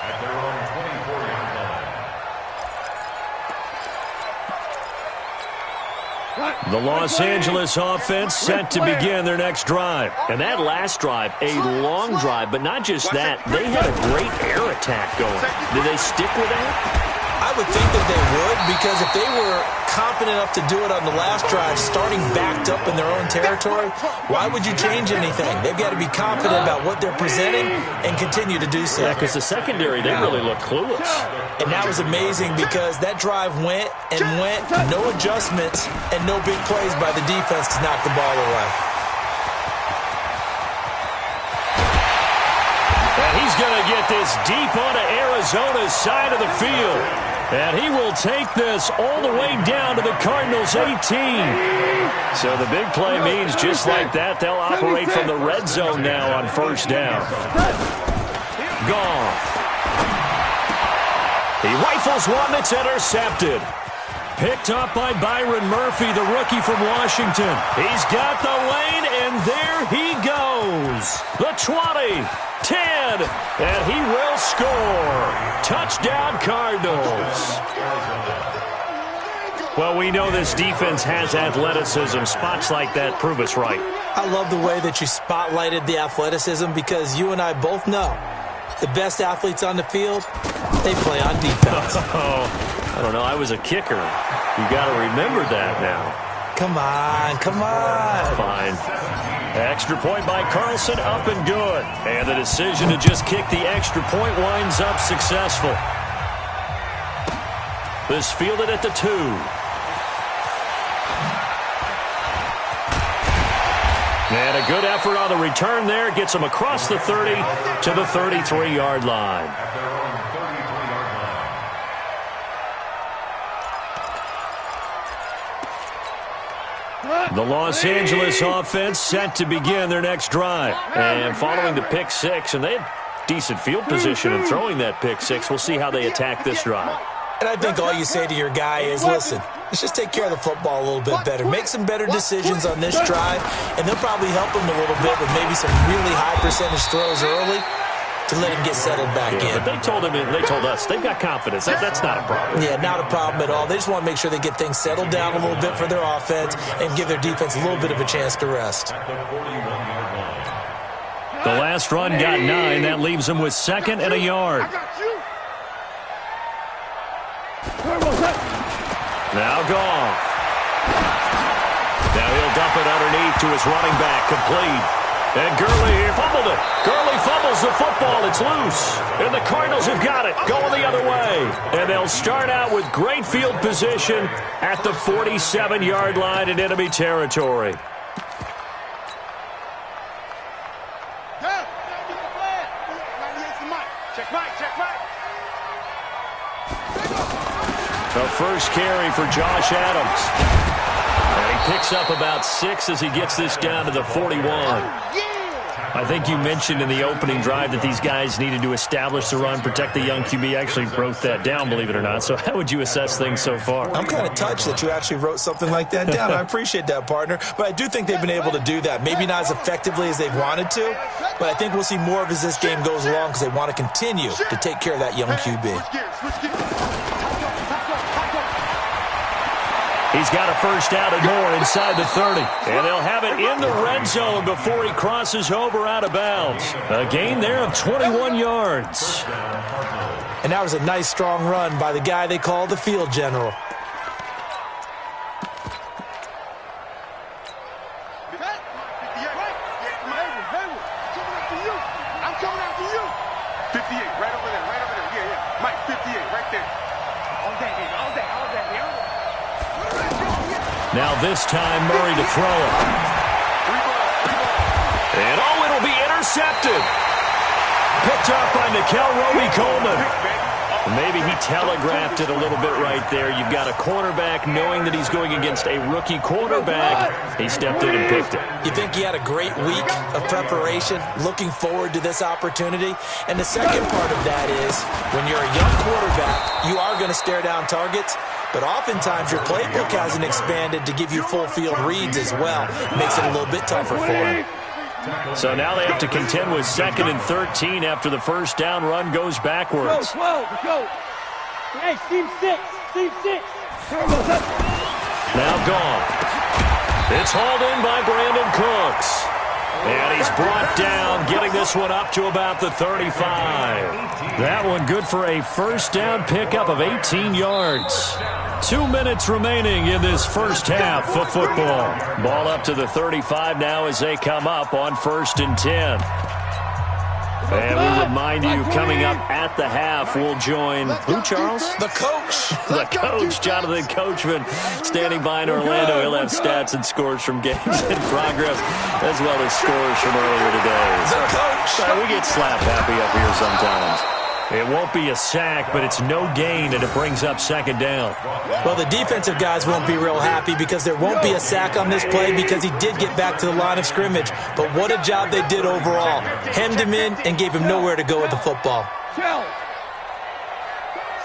[SPEAKER 7] At their own 24-yard line.
[SPEAKER 4] The Los Angeles offense set to begin their next drive. And that last drive, a long drive, but not just that. They had a great air attack going. Did they stick with that?
[SPEAKER 6] I would think that they would, because if they were confident enough to do it on the last drive, starting backed up in their own territory, why would you change anything? They've got to be confident about what they're presenting and continue to do so.
[SPEAKER 4] Yeah, because the secondary, they really look clueless.
[SPEAKER 6] And that was amazing because that drive went and went, no adjustments and no big plays by the defense to knock the ball away.
[SPEAKER 4] And he's going to get this deep onto Arizona's side of the field. And he will take this all the way down to the Cardinals' 18. So the big play means just like that, they'll operate from the red zone now on 1st down. Goff. He rifles one that's intercepted. Picked up by Byron Murphy, the rookie from Washington. He's got the lane, and there he goes. The 20. 10, and he will score. Touchdown, Cardinals. Well, we know this defense has athleticism. Spots like that prove us right.
[SPEAKER 6] I love the way that you spotlighted the athleticism because you and I both know the best athletes on the field, they play on defense.
[SPEAKER 4] Oh, I don't know. I was a kicker. You got to remember that now.
[SPEAKER 6] Come on, come on.
[SPEAKER 4] Fine. Extra point by Carlson, up and good. And the decision to just kick the extra point winds up successful. This fielded at the 2. And a good effort on the return there. Gets him across the 30 to the 33-yard line. The Los Angeles offense set to begin their next drive. And following the pick 6, and they had decent field position in throwing that pick 6. We'll see how they attack this drive.
[SPEAKER 6] And I think all you say to your guy is, listen, let's just take care of the football a little bit better. Make some better decisions on this drive, and they'll probably help him a little bit with maybe some really high percentage throws early to let him get settled back in.
[SPEAKER 4] But they told us they've got confidence. That's not a problem.
[SPEAKER 6] Yeah, not a problem at all. They just want to make sure they get things settled down a little bit for their offense and give their defense a little bit of a chance to rest.
[SPEAKER 7] At the 41-yard line.
[SPEAKER 4] The last run got 9. That leaves him with 2nd and a yard. Now Goff. Now he'll dump it underneath to his running back, complete. And Gurley here fumbled it. Gurley fumbles the football. It's loose. And the Cardinals have got it, going the other way. And they'll start out with great field position at the 47-yard line in enemy territory. The first carry for Josh Adams. And he picks up about 6 as he gets this down to the 41. I think you mentioned in the opening drive that these guys needed to establish the run, protect the young QB. I actually wrote that down, believe it or not. So how would you assess things so far?
[SPEAKER 6] I'm kind of touched that you actually wrote something like that down. I appreciate that, partner. But I do think they've been able to do that. Maybe not as effectively as they've wanted to, but I think we'll see more of as this game goes along because they want to continue to take care of that young QB.
[SPEAKER 4] He's got a first down and more inside the 30. And they'll have it in the red zone before he crosses over out of bounds. A gain there of 21 yards.
[SPEAKER 6] And that was a nice, strong run by the guy they call the field general.
[SPEAKER 8] I'm coming after you. 58, right over there, right over there. Yeah, yeah. Mike, 58, right there. All day, baby, all day, all day.
[SPEAKER 4] Now this time, Murray to throw it. And oh, it'll be intercepted. Picked up by Nickel Roby-Coleman. Maybe he telegraphed it a little bit right there. You've got a cornerback knowing that he's going against a rookie quarterback. He stepped in and picked it.
[SPEAKER 6] You think he had a great week of preparation, looking forward to this opportunity? And the second part of that is, when you're a young quarterback, you are going to stare down targets. But oftentimes your playbook hasn't expanded to give you full field reads as well. Makes it a little bit tougher for him.
[SPEAKER 4] So now they have to contend with 2nd and 13 after the first down run goes backwards.
[SPEAKER 5] Go. Hey, team 6.
[SPEAKER 4] Now gone. It's hauled in by Brandon Cooks. And he's brought down, getting this one up to about the 35. That one good for a first down pickup of 18 yards. 2 minutes remaining in this first half of football. Ball up to the 35 now as they come up on 1st and 10. And we remind you, coming up at the half, we'll join who, Charles?
[SPEAKER 6] The coach.
[SPEAKER 4] The coach, Jonathan Coachman, standing by in Orlando. He'll have stats and scores from games in progress, as well as scores from earlier today.
[SPEAKER 6] The coach.
[SPEAKER 4] We get slap happy up here sometimes. It won't be a sack, but it's no gain, and it brings up 2nd down.
[SPEAKER 6] Well, the defensive guys won't be real happy because there won't be a sack on this play because he did get back to the line of scrimmage. But what a job they did overall. Hemmed him in and gave him nowhere to go with the football.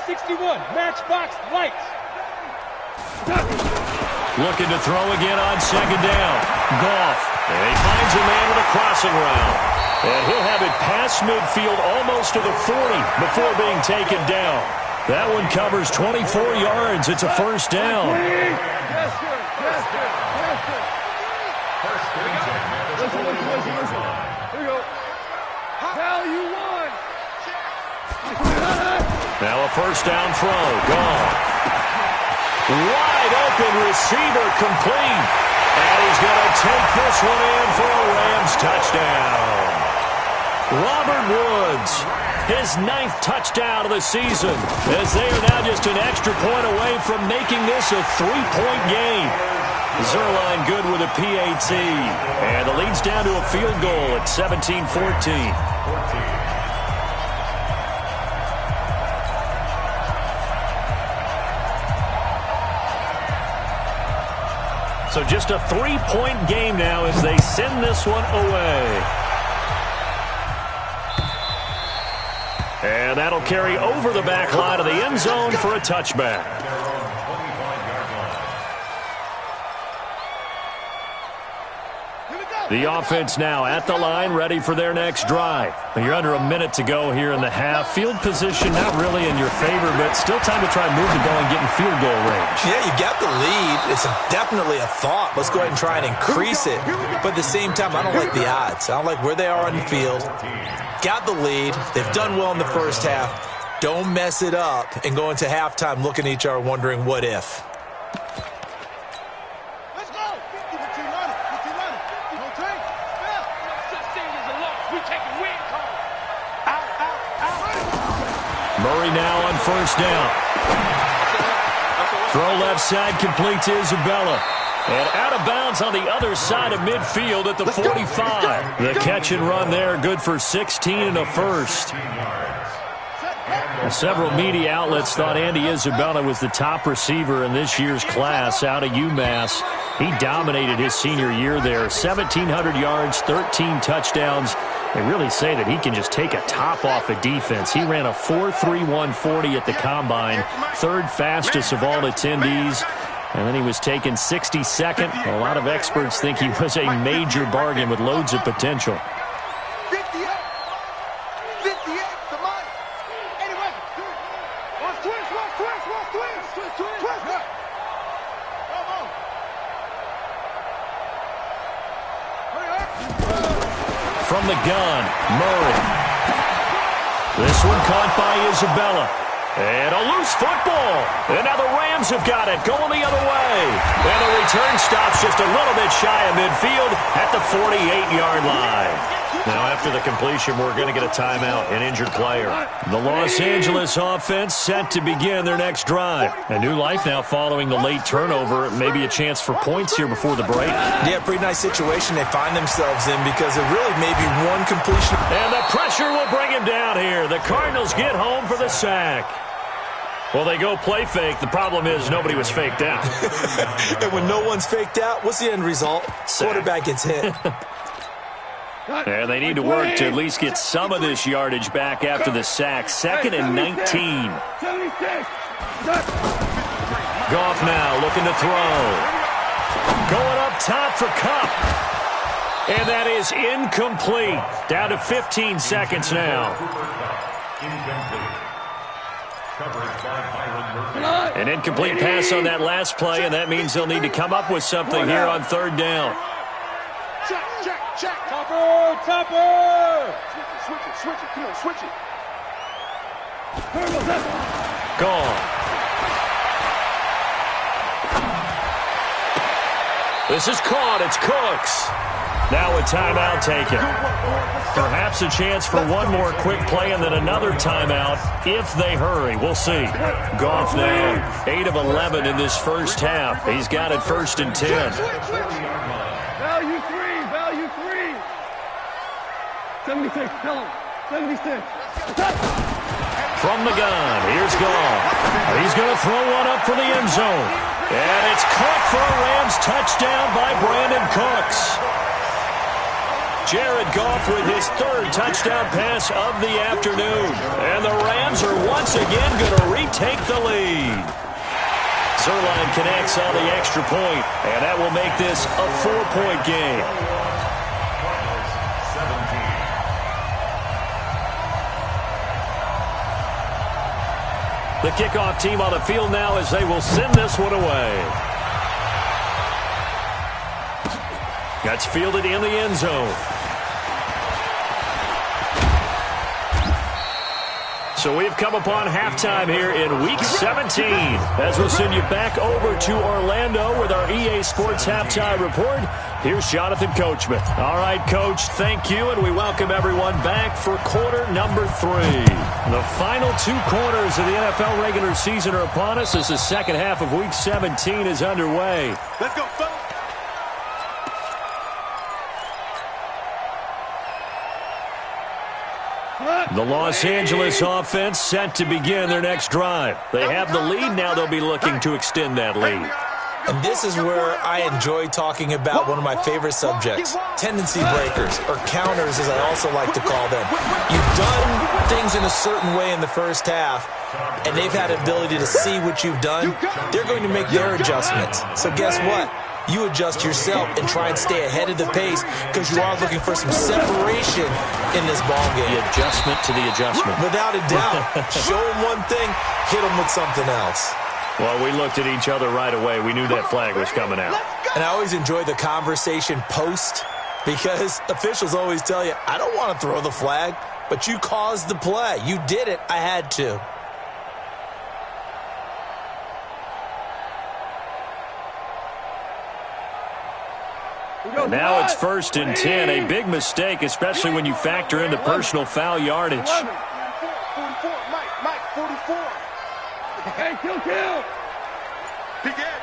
[SPEAKER 5] 61, matchbox lights.
[SPEAKER 4] Looking to throw again on 2nd down. Goff. And he finds a man with a crossing route. And he'll have it past midfield almost to the 40 before being taken down. That one covers 24 yards. It's a first down.
[SPEAKER 5] Yes, sir. Listen. Here we go. How you won.
[SPEAKER 4] Now a first down throw. Gone. Wide open receiver complete. And he's going to take this one in for a Rams touchdown. Robert Woods, his 9th touchdown of the season, as they are now just an extra point away from making this a 3-point game. Zerline good with a PAT, and the lead's down to a field goal at 17-14. So just a 3-point game now as they send this one away. And that'll carry over the back line of the end zone for a touchback.
[SPEAKER 8] Here we go.
[SPEAKER 4] The offense now at the line, ready for their next drive. You're under a minute to go here in the half. Field position not really in your favor, but still time to try and move the ball and get in field goal range.
[SPEAKER 6] Yeah, you got the lead. It's definitely a thought. Let's go ahead and try and increase it. But at the same time, I don't like the odds. I don't like where they are on the field. Got the lead. They've done well in the first half. Don't mess it up and go into halftime looking at each other wondering what if.
[SPEAKER 8] Let's go. Keep it running. Keep it running. No train. Yeah. Such things as a loss. We take a win call. Out.
[SPEAKER 4] Murray now on first down. Throw left side complete to Isabella. And out of bounds on the other side of midfield at the 45. The catch and run there, good for 16 and a first. Several media outlets thought Andy Isabella was the top receiver in this year's class out of UMass. He dominated his senior year there. 1,700 yards, 13 touchdowns. They really say that he can just take a top off of defense. He ran a 4.31 40 at the Combine, third fastest of all attendees. And then he was taken 62nd. A lot of experts think he was a major bargain with loads of potential.
[SPEAKER 8] 58, the money. Anyway, twist. Come on.
[SPEAKER 4] From the gun, Murray. This one caught by Isabella. And a loose football. And now the Rams have got it, going the other way. And the return stops just a little bit shy of midfield at the 48-yard line. Now, after the completion, we're going to get a timeout, an injured player. The Los Angeles offense set to begin their next drive. A new life now following the late turnover. Maybe a chance for points here before the break.
[SPEAKER 6] Yeah, pretty nice situation they find themselves in because it really may be one completion.
[SPEAKER 4] And the pressure will bring him down here. The Cardinals get home for the sack. Well, they go play fake. The problem is nobody was faked out.
[SPEAKER 6] And when no one's faked out, what's the end result?
[SPEAKER 4] Sack.
[SPEAKER 6] Quarterback gets hit.
[SPEAKER 4] And they need to work to at least get some of this yardage back after the sack. 2nd and 19.
[SPEAKER 5] 76.
[SPEAKER 4] Goff now looking to throw. Going up top for Kupp. And that is incomplete. Down to 15 seconds now. An incomplete pass on that last play, and that means they'll need to come up with something here on third down.
[SPEAKER 8] Check.
[SPEAKER 5] Topper.
[SPEAKER 8] Switch it. Come on, switch it.
[SPEAKER 4] Gone. This is caught. It's Cooks. Now a timeout taken. Perhaps a chance for one more quick play and then another timeout if they hurry. We'll see. Goff now, 8 of 11 in this first half. He's got it 1st and 10.
[SPEAKER 5] Value three. 76, tell him. 76.
[SPEAKER 4] From the gun, here's Goff. He's going to throw one up for the end zone. And it's caught for a Rams touchdown by Brandon Cooks. Jared Goff with his 3rd touchdown pass of the afternoon. And the Rams are once again going to retake the lead. Zerline connects on the extra point, and that will make this a 4-point game. The kickoff team on the field now as they will send this one away. That's fielded in the end zone. So we've come upon halftime here in Week 17 as we'll send you back over to Orlando with our EA Sports Halftime Report. Here's Jonathan Coachman. All right, Coach, thank you, and we welcome everyone back for quarter number 3. The final 2 quarters of the NFL regular season are upon us as the second half of Week 17 is underway.
[SPEAKER 8] Let's go, fellas.
[SPEAKER 4] The Los Angeles offense set to begin their next drive. They have the lead. Now they'll be looking to extend that lead.
[SPEAKER 6] And this is where I enjoy talking about one of my favorite subjects, tendency breakers, or counters as I also like to call them. You've done things in a certain way in the first half, and they've had the ability to see what you've done. They're going to make their adjustments. So guess what? you adjust yourself and try and stay ahead of the pace because you are looking for some separation in this ball game.
[SPEAKER 4] The adjustment to the adjustment.
[SPEAKER 6] Without a doubt. Show them one thing, hit them with something else.
[SPEAKER 4] Well, we looked at each other right away. We knew that flag was coming out.
[SPEAKER 6] And I always enjoy the conversation post because officials always tell you, I don't want to throw the flag, but you caused the play. You did it. I had to.
[SPEAKER 4] And now it's 1st and 10. A big mistake, especially when you factor in the personal foul yardage.
[SPEAKER 8] 44, Mike, 44.
[SPEAKER 5] Hey, kill.
[SPEAKER 8] Big Ed.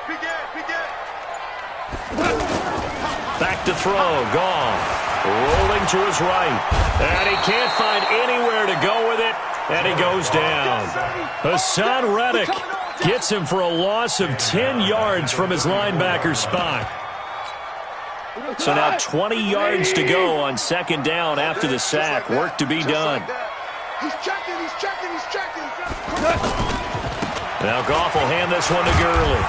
[SPEAKER 4] Back to throw, gone. Rolling to his right. And he can't find anywhere to go with it. And he goes down. Hassan Reddick gets him for a loss of 10 yards from his linebacker spot. So now 20 yards to go on 2nd down after the sack. Work to be done.
[SPEAKER 8] He's checking.
[SPEAKER 4] Now Goff will hand this one to Gurley.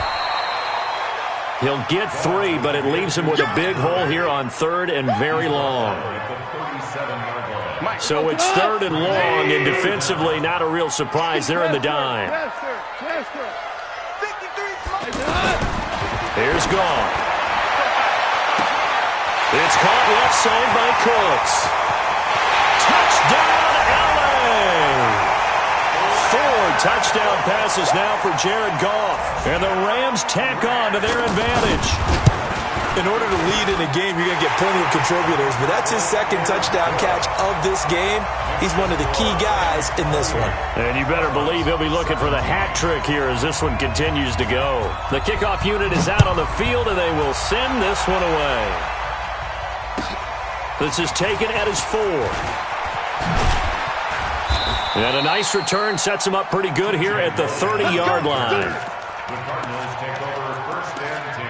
[SPEAKER 4] He'll get 3, but it leaves him with a big hole here on 3rd and very long. So it's 3rd and long, and defensively not a real surprise. They're in the dime. Here's Goff. It's caught left side by Cooks. Touchdown, LA! 4 touchdown passes now for Jared Goff. And the Rams tack on to their advantage.
[SPEAKER 6] In order to lead in a game, you're going to get plenty of contributors, but that's his 2nd touchdown catch of this game. He's one of the key guys in this one.
[SPEAKER 4] And you better believe he'll be looking for the hat trick here as this one continues to go. The kickoff unit is out on the field, and they will send this one away. This is taken at his 4. And a nice return sets him up pretty good here at the 30-yard line.
[SPEAKER 7] The Cardinals take over 1st and 10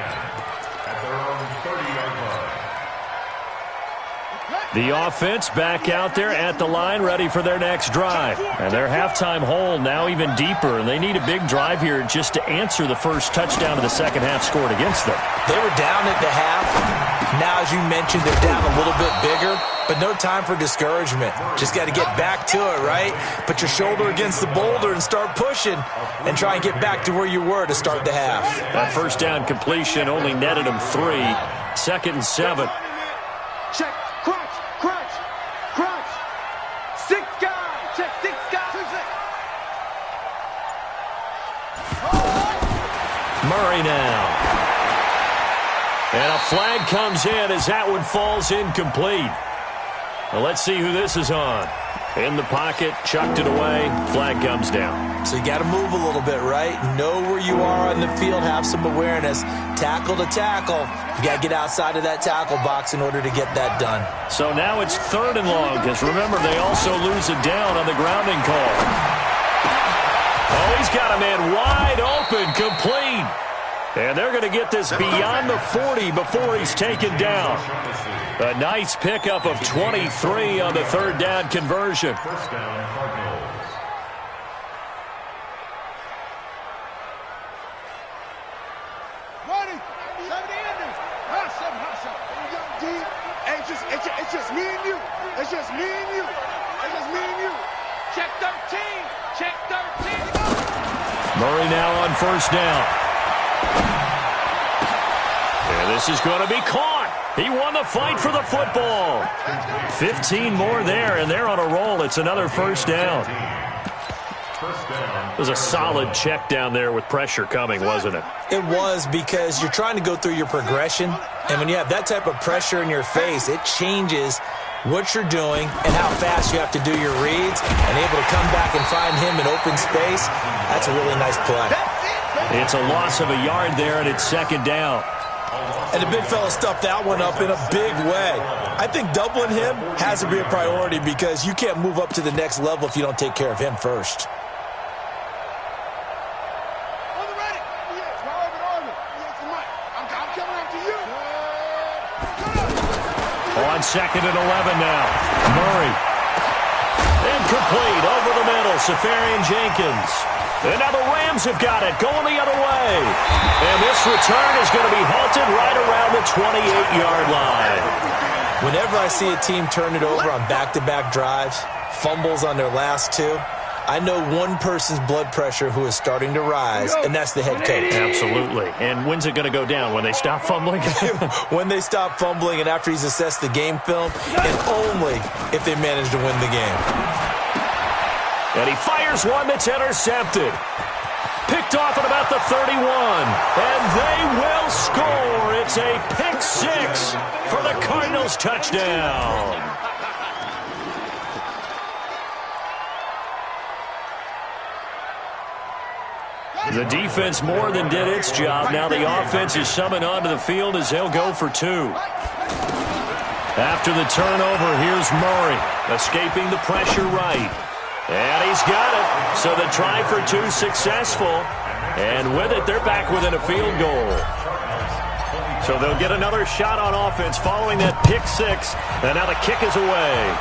[SPEAKER 7] at their own 30-yard line.
[SPEAKER 4] The offense back out there at the line, ready for their next drive. And their halftime hole now even deeper, and they need a big drive here just to answer the first touchdown of the second half scored against them.
[SPEAKER 6] They were down at the half. Now, as you mentioned, they're down a little bit bigger, but no time for discouragement. Just got to get back to it, right? Put your shoulder against the boulder and start pushing and try and get back to where you were to start the half.
[SPEAKER 4] That first down completion only netted him 3. 2nd and 7.
[SPEAKER 8] Check, crunch. 6 guys. Check 6 guys.
[SPEAKER 4] Murray now. And a flag comes in as that one falls incomplete. Well, let's see who this is on. In the pocket, chucked it away, flag comes down.
[SPEAKER 6] So you got to move a little bit, right? Know where you are on the field, have some awareness. Tackle to tackle. You got to get outside of that tackle box in order to get that done.
[SPEAKER 4] So now it's 3rd and long, because remember, they also lose it down on the grounding call. Oh, he's got a man wide open, complete. And they're going to get this beyond the 40 before he's taken down. A nice pickup of 23 on the 3rd down conversion.
[SPEAKER 7] 1st down, Cardinals.
[SPEAKER 8] Ready. 70 enders. Hush up. Young D. It's just me and you. Check 13.
[SPEAKER 4] Murray now on 1st down. And this is going to be caught. He won the fight for the football. 15 more there, and they're on a roll. It's another 1st down. It was a solid check down there with pressure coming, wasn't it?
[SPEAKER 6] It was, because you're trying to go through your progression, and when you have that type of pressure in your face, it changes what you're doing and how fast you have to do your reads, and able to come back and find him in open space. That's a really nice play.
[SPEAKER 4] It's a loss of a yard there, and it's 2nd down.
[SPEAKER 6] And the big fella stuffed that one up in a big way. I think doubling him has to be a priority, because you can't move up to the next level if you don't take care of him first.
[SPEAKER 4] On 2nd and 11 now. Murray. Incomplete over the middle. Safarian Jenkins. And now the Rams have got it, going the other way. And this return is going to be halted right around the 28-yard line.
[SPEAKER 6] Whenever I see a team turn it over on back-to-back drives, fumbles on their last two, I know one person's blood pressure who is starting to rise, and that's the head coach.
[SPEAKER 4] Absolutely. And when's it going to go down? When they stop fumbling?
[SPEAKER 6] When they stop fumbling and after he's assessed the game film, and only if they manage to win the game.
[SPEAKER 4] And he fires one that's intercepted. Picked off at about the 31. And they will score. It's a pick six for the Cardinals touchdown. The defense more than did its job. Now the offense is summoned onto the field as they'll go for two. After the turnover, here's Murray, escaping the pressure right. And he's got it. So the try for two successful. And with it, they're back within a field goal. So they'll get another shot on offense following that pick six. And now the kick is away.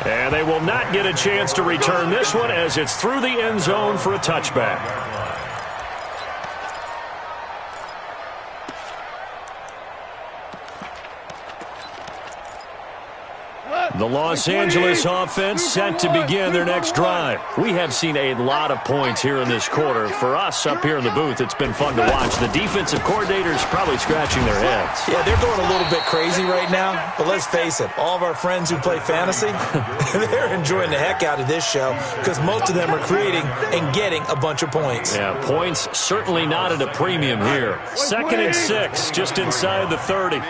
[SPEAKER 4] And they will not get a chance to return this one as it's through the end zone for a touchback. The Los Angeles offense set to begin their next drive. We have seen a lot of points here in this quarter. For us up here in the booth, it's been fun to watch. The defensive coordinators probably scratching their heads.
[SPEAKER 6] Yeah, they're going a little bit crazy right now. But let's face it, all of our friends who play fantasy, they're enjoying the heck out of this show because most of them are creating and getting a bunch of points.
[SPEAKER 4] Yeah, points certainly not at a premium here. 2nd and 6, just inside the 30.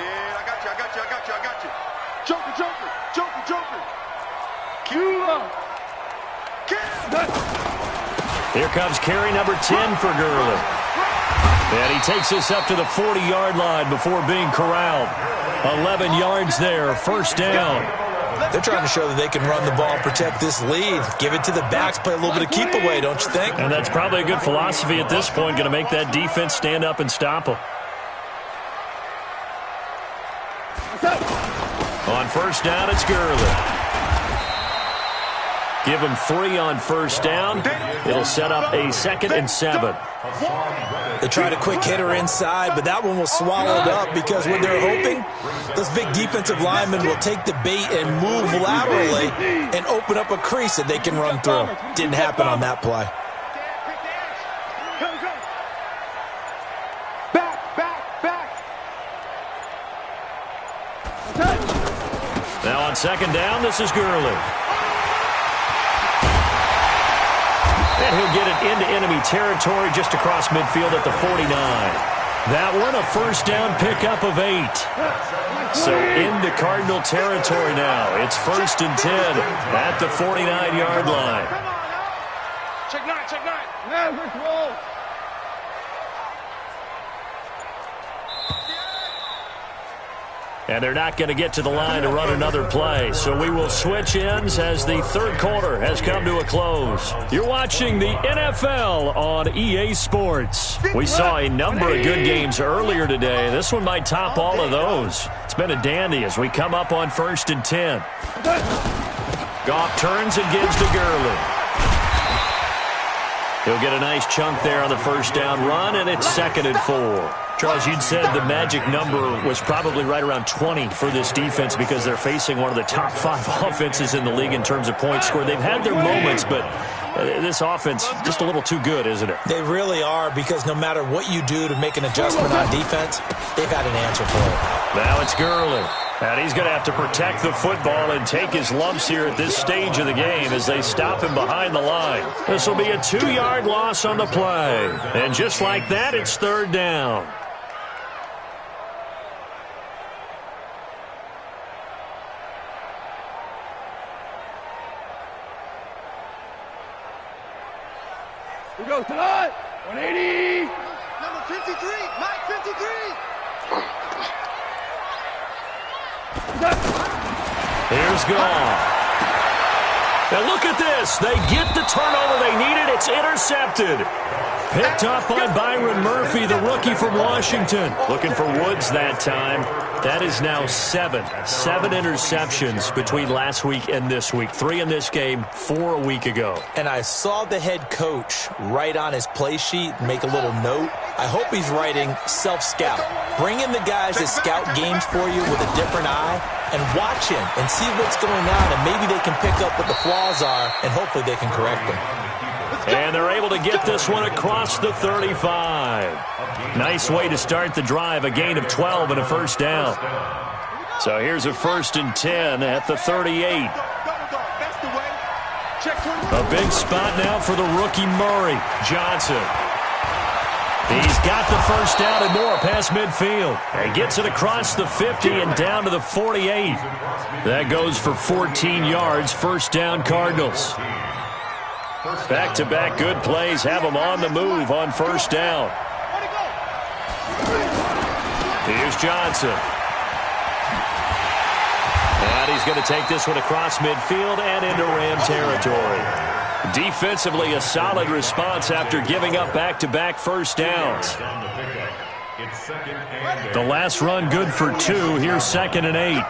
[SPEAKER 4] Here comes carry number 10 for Gurley. And he takes us up to the 40-yard line before being corralled. 11 yards there, first down.
[SPEAKER 6] They're trying to show that they can run the ball and protect this lead. Give it to the backs, play a little bit of keep away, don't you think?
[SPEAKER 4] And that's probably a good philosophy at this point, going to make that defense stand up and stop them. On first down, it's Gurley. Give him 3 on first down. It'll set up a 2nd and 7.
[SPEAKER 6] They tried a quick hitter inside, but that one was swallowed up because when they're hoping, those big defensive linemen will take the bait and move laterally and open up a crease that they can run through. Didn't happen on that play.
[SPEAKER 4] Now on 2nd down, this is Gurley. And he'll get it into enemy territory just across midfield at the 49. That one, a first down pickup of 8. So into Cardinal territory now. It's 1st and 10 at the 49-yard line.
[SPEAKER 5] Check 9, check 9. Yeah, let's roll.
[SPEAKER 4] And they're not going to get to the line to run another play. So we will switch ends as the third quarter has come to a close. You're watching the NFL on EA Sports. We saw a number of good games earlier today. This one might top all of those. It's been a dandy as we come up on 1st and 10. Goff turns and gives to Gurley. He'll get a nice chunk there on the first down run, and it's 2nd and 4. Charles, you'd said the magic number was probably right around 20 for this defense because they're facing one of the top 5 offenses in the league in terms of points scored. They've had their moments, but this offense just a little too good, isn't it?
[SPEAKER 6] They really are because no matter what you do to make an adjustment on defense, they've got an answer for it.
[SPEAKER 4] Now it's Gurley. And he's going to have to protect the football and take his lumps here at this stage of the game as they stop him behind the line. This will be a 2-yard loss on the play. And just like that, it's 3rd down.
[SPEAKER 5] We go tonight. 180.
[SPEAKER 8] Number 53, Mike 53.
[SPEAKER 4] Here's Goff. And look at this. They get the turnover they needed. It's intercepted. Picked up by Byron Murphy, the rookie from Washington. Looking for Woods that time. That is now 7 interceptions between last week and this week. 3 in this game, 4 a week ago.
[SPEAKER 6] And I saw the head coach write on his play sheet, make a little note. I hope he's writing self-scout. Bring in the guys that scout games for you with a different eye and watch him and see what's going on, and maybe they can pick up what the flaws are, and hopefully they can correct them.
[SPEAKER 4] And they're able to get this one across the 35. Nice way to start the drive, a gain of 12 and a first down. So here's a 1st and 10 at the 38. A big spot now for the rookie Murray. Johnson. He's got the first down and more past midfield. And gets it across the 50 and down to the 48. That goes for 14 yards. First down, Cardinals. Back-to-back good plays have them on the move on first down. Here's Johnson. And he's going to take this one across midfield and into Ram territory. Defensively, a solid response after giving up back-to-back first downs. The last run good for 2. Here's 2nd and 8.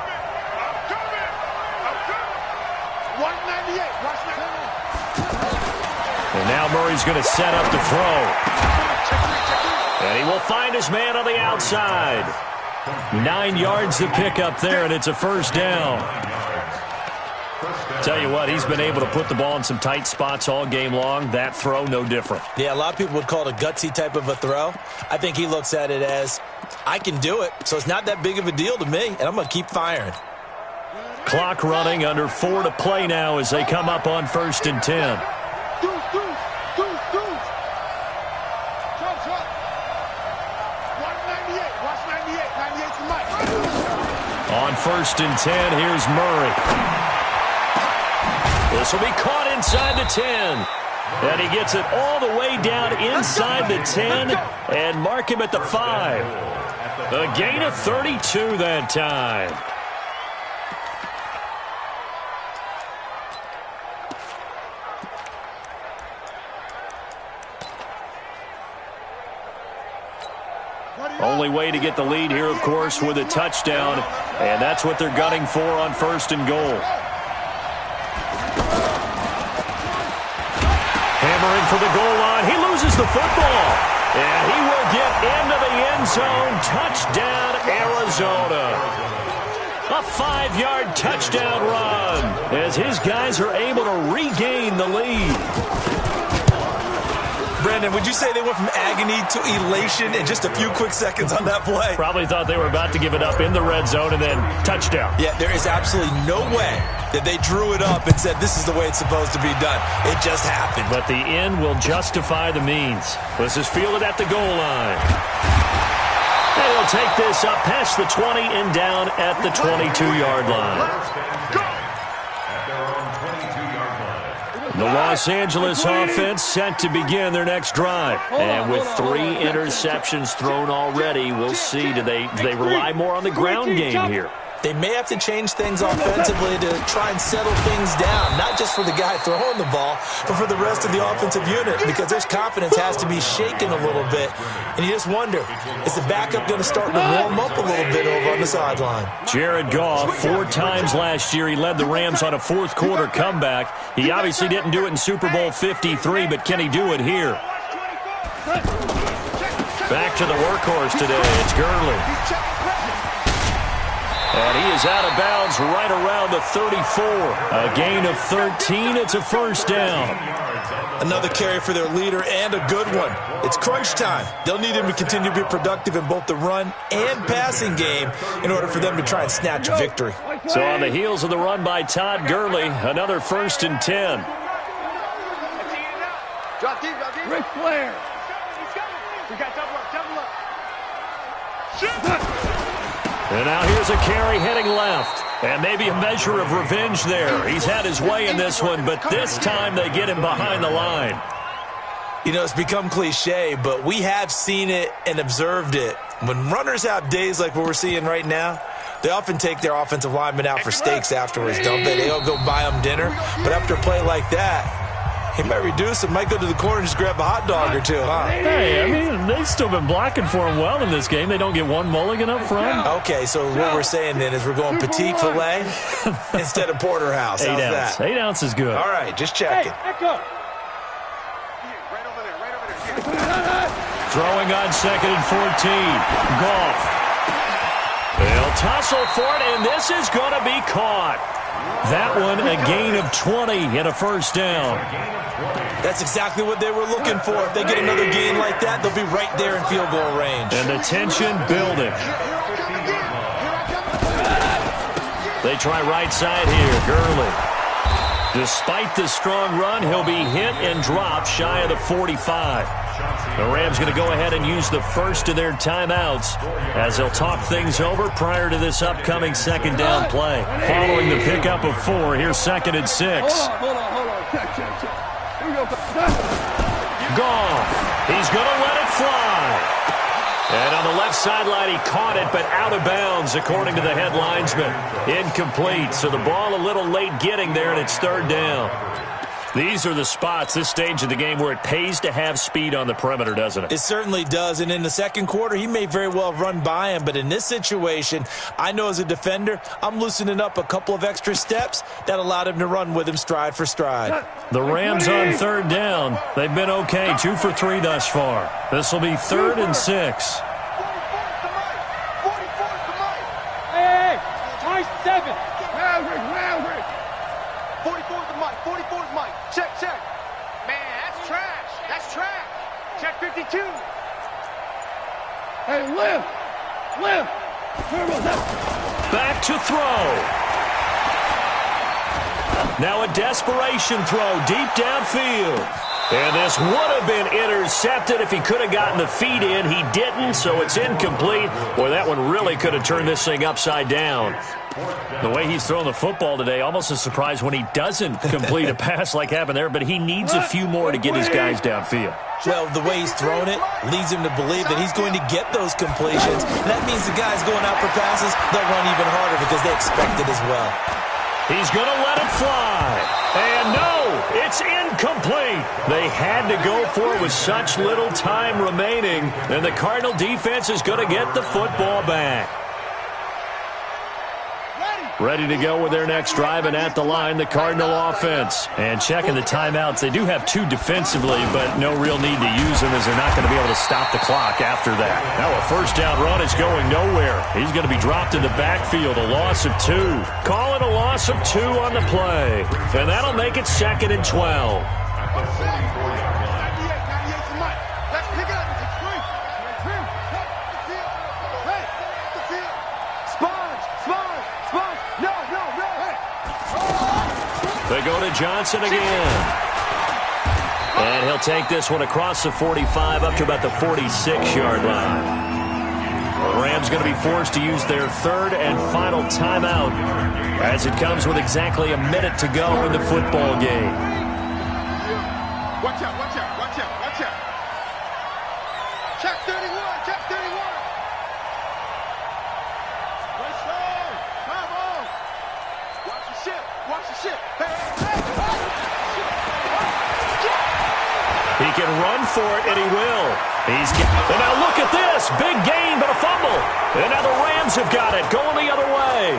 [SPEAKER 4] And now Murray's going to set up to throw. And he will find his man on the outside. 9 yards to pick up there, and it's a first down. Tell you what, he's been able to put the ball in some tight spots all game long. That throw, no different.
[SPEAKER 6] Yeah, a lot of people would call it a gutsy type of a throw. I think he looks at it as, I can do it, so it's not that big of a deal to me, and I'm going to keep firing.
[SPEAKER 4] Clock running, under 4 to play now as they come up on 1st and 10. On 1st and 10, here's Murray. This will be caught inside the 10. And he gets it all the way down inside the 10 and mark him at the 5. A gain of 32 that time. Only way to get the lead here, of course, with a touchdown, and that's what they're gunning for on 1st and goal. Hammering for the goal line. He loses the football, and he will get into the end zone. Touchdown, Arizona. A 5-yard touchdown run as his guys are able to regain the lead.
[SPEAKER 6] Brandon, would you say they went from agony to elation in just a few quick seconds on that play?
[SPEAKER 4] Probably thought they were about to give it up in the red zone and then touchdown.
[SPEAKER 6] Yeah, there is absolutely no way that they drew it up and said this is the way it's supposed to be done. It just happened.
[SPEAKER 4] But the end will justify the means. This is fielded at the goal line. And he'll take this up past the 20 and down at the 22-yard line. The Los Angeles offense set to begin their next drive. And with 3 interceptions thrown already, we'll see, do they rely more on the ground game here?
[SPEAKER 6] They may have to change things offensively to try and settle things down, not just for the guy throwing the ball, but for the rest of the offensive unit, because their confidence has to be shaken a little bit. And you just wonder, is the backup going to start to warm up a little bit over on the sideline?
[SPEAKER 4] Jared Goff, 4 times last year, he led the Rams on a fourth-quarter comeback. He obviously didn't do it in Super Bowl 53, but can he do it here? Back to the workhorse today. It's Gurley. And he is out of bounds right around the 34. A gain of 13. It's a first down.
[SPEAKER 6] Another carry for their leader and a good one. It's crunch time. They'll need him to continue to be productive in both the run and passing game in order for them to try and snatch a victory.
[SPEAKER 4] So on the heels of the run by Todd Gurley, another 1st and 10.
[SPEAKER 5] Ric Flair. We got double up.
[SPEAKER 4] And now here's a carry heading left. And maybe a measure of revenge there. He's had his way in this one, but this time they get him behind the line.
[SPEAKER 6] You know, it's become cliche, but we have seen it and observed it. When runners have days like what we're seeing right now, they often take their offensive linemen out for steaks afterwards, don't they? They'll go buy them dinner. But after a play like that, He might reduce it, might go to the corner and just grab a hot dog or two, huh?
[SPEAKER 4] Hey, I mean, they've still been blocking for him well in this game. They don't get one mulligan up front.
[SPEAKER 6] Okay, so what we're saying then is we're going petite filet instead of porterhouse. How's
[SPEAKER 4] 8 ounce.
[SPEAKER 6] that?
[SPEAKER 4] 8 ounce is good.
[SPEAKER 6] All right, just checking.
[SPEAKER 4] Throwing on 2nd and 14. Goff. They'll tussle for it, and this is going to be caught. That one, a gain of 20 and a first down.
[SPEAKER 6] That's exactly what they were looking for. If they get another gain like that, they'll be right there in field goal range.
[SPEAKER 4] And the tension building. They try right side here. Gurley. Despite the strong run, he'll be hit and dropped shy of the 45. The Rams going to go ahead and use the first of their timeouts as they'll talk things over prior to this upcoming second down play. Following the pickup of 4, here's 2nd and 6.
[SPEAKER 5] Hold on. Check. Here we go.
[SPEAKER 4] Gone. He's going to let it fly. And on the left sideline, he caught it, but out of bounds, according to the head linesman. Incomplete, so the ball a little late getting there, and it's 3rd down. These are the spots, this stage of the game, where it pays to have speed on the perimeter, doesn't it?
[SPEAKER 6] It certainly does, and in the second quarter, he may very well run by him, but in this situation, I know as a defender, I'm loosening up a couple of extra steps that allowed him to run with him stride for stride.
[SPEAKER 4] The Rams on 3rd down. They've been okay, 2 for 3 thus far. This will be 3rd and 6.
[SPEAKER 5] Hey, nice 7. Maverick.
[SPEAKER 8] 44's the mic. 44's mic. Check. Man, that's trash. Check 52.
[SPEAKER 5] Hey, lift.
[SPEAKER 4] Back to throw. Now a desperation throw deep downfield. And this would have been intercepted if he could have gotten the feet in. He didn't, so it's incomplete. Boy, that one really could have turned this thing upside down. The way he's throwing the football today, almost a surprise when he doesn't complete a pass like happened there, but he needs a few more to get his guys downfield.
[SPEAKER 6] Well, the way he's thrown it leads him to believe that he's going to get those completions. And that means the guys going out for passes, they'll run even harder because they expect it as well.
[SPEAKER 4] He's going to let it fly. And no, it's incomplete. They had to go for it with such little time remaining. And the Cardinal defense is going to get the football back. Ready to go with their next drive, and at the line, the Cardinal offense. And checking the timeouts, they do have 2 defensively, but no real need to use them as they're not going to be able to stop the clock after that. Now a first down run is going nowhere. He's going to be dropped in the backfield, a loss of 2. Call it a loss of 2 on the play. And that'll make it 2nd and 12. They go to Johnson again. And he'll take this one across the 45 up to about the 46-yard line. The Rams going to be forced to use their 3rd and final timeout as it comes with exactly a minute to go in the football game.
[SPEAKER 8] Watch out. Check 31. Watch the ship.
[SPEAKER 4] He can run for it, and he will. And now look at this. Big gain, but a fumble. And now the Rams have got it, going the other way.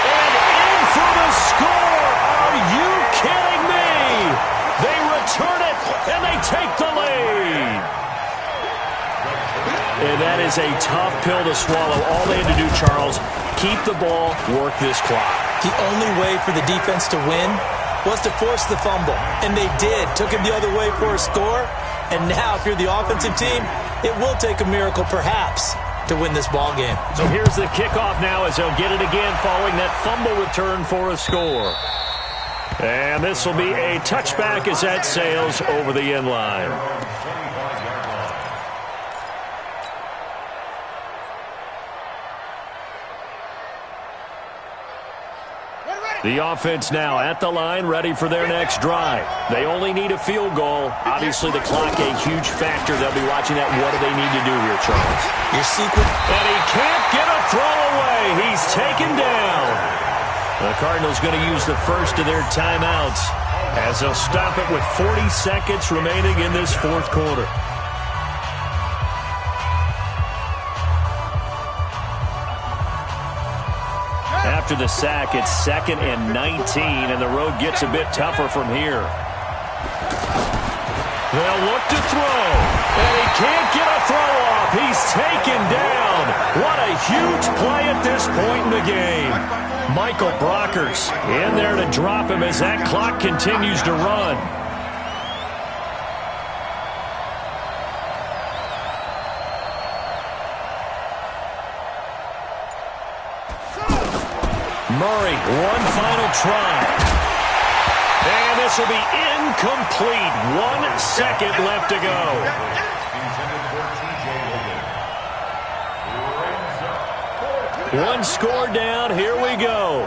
[SPEAKER 4] And in for the score. Are you kidding me? They return it, and they take the lead. And that is a tough pill to swallow. All they had to do, Charles, keep the ball, work this clock.
[SPEAKER 6] The only way for the defense to win was to force the fumble. And they did. Took him the other way for a score. And now, if you're the offensive team, it will take a miracle, perhaps, to win this ball game.
[SPEAKER 4] So here's the kickoff now as they'll get it again following that fumble return for a score. And this will be a touchback as that sails over the end line. The offense now at the line, ready for their next drive. They only need a field goal. Obviously, the clock a huge factor. They'll be watching that. What do they need to do here, Charles?
[SPEAKER 6] Your sequence.
[SPEAKER 4] And he can't get a throw away. He's taken down. The Cardinals going to use the first of their timeouts as they'll stop it with 40 seconds remaining in this fourth quarter. After the sack, it's 2nd and 19, and the road gets a bit tougher from here. They'll look to throw, and he can't get a throw off. He's taken down. What a huge play at this point in the game. Michael Brockers in there to drop him as that clock continues to run. Murray, one final try. And this will be incomplete. 1 second left to go. One score down. Here we go.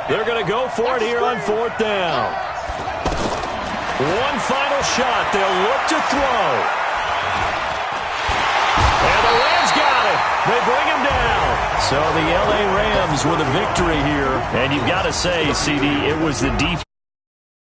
[SPEAKER 4] They're going to go for it here on 4th down. One final shot. They'll look to throw. And the Rams got it. They bring him down. So the L.A. Rams with a victory here. And you've got to say, CD, it was the defense.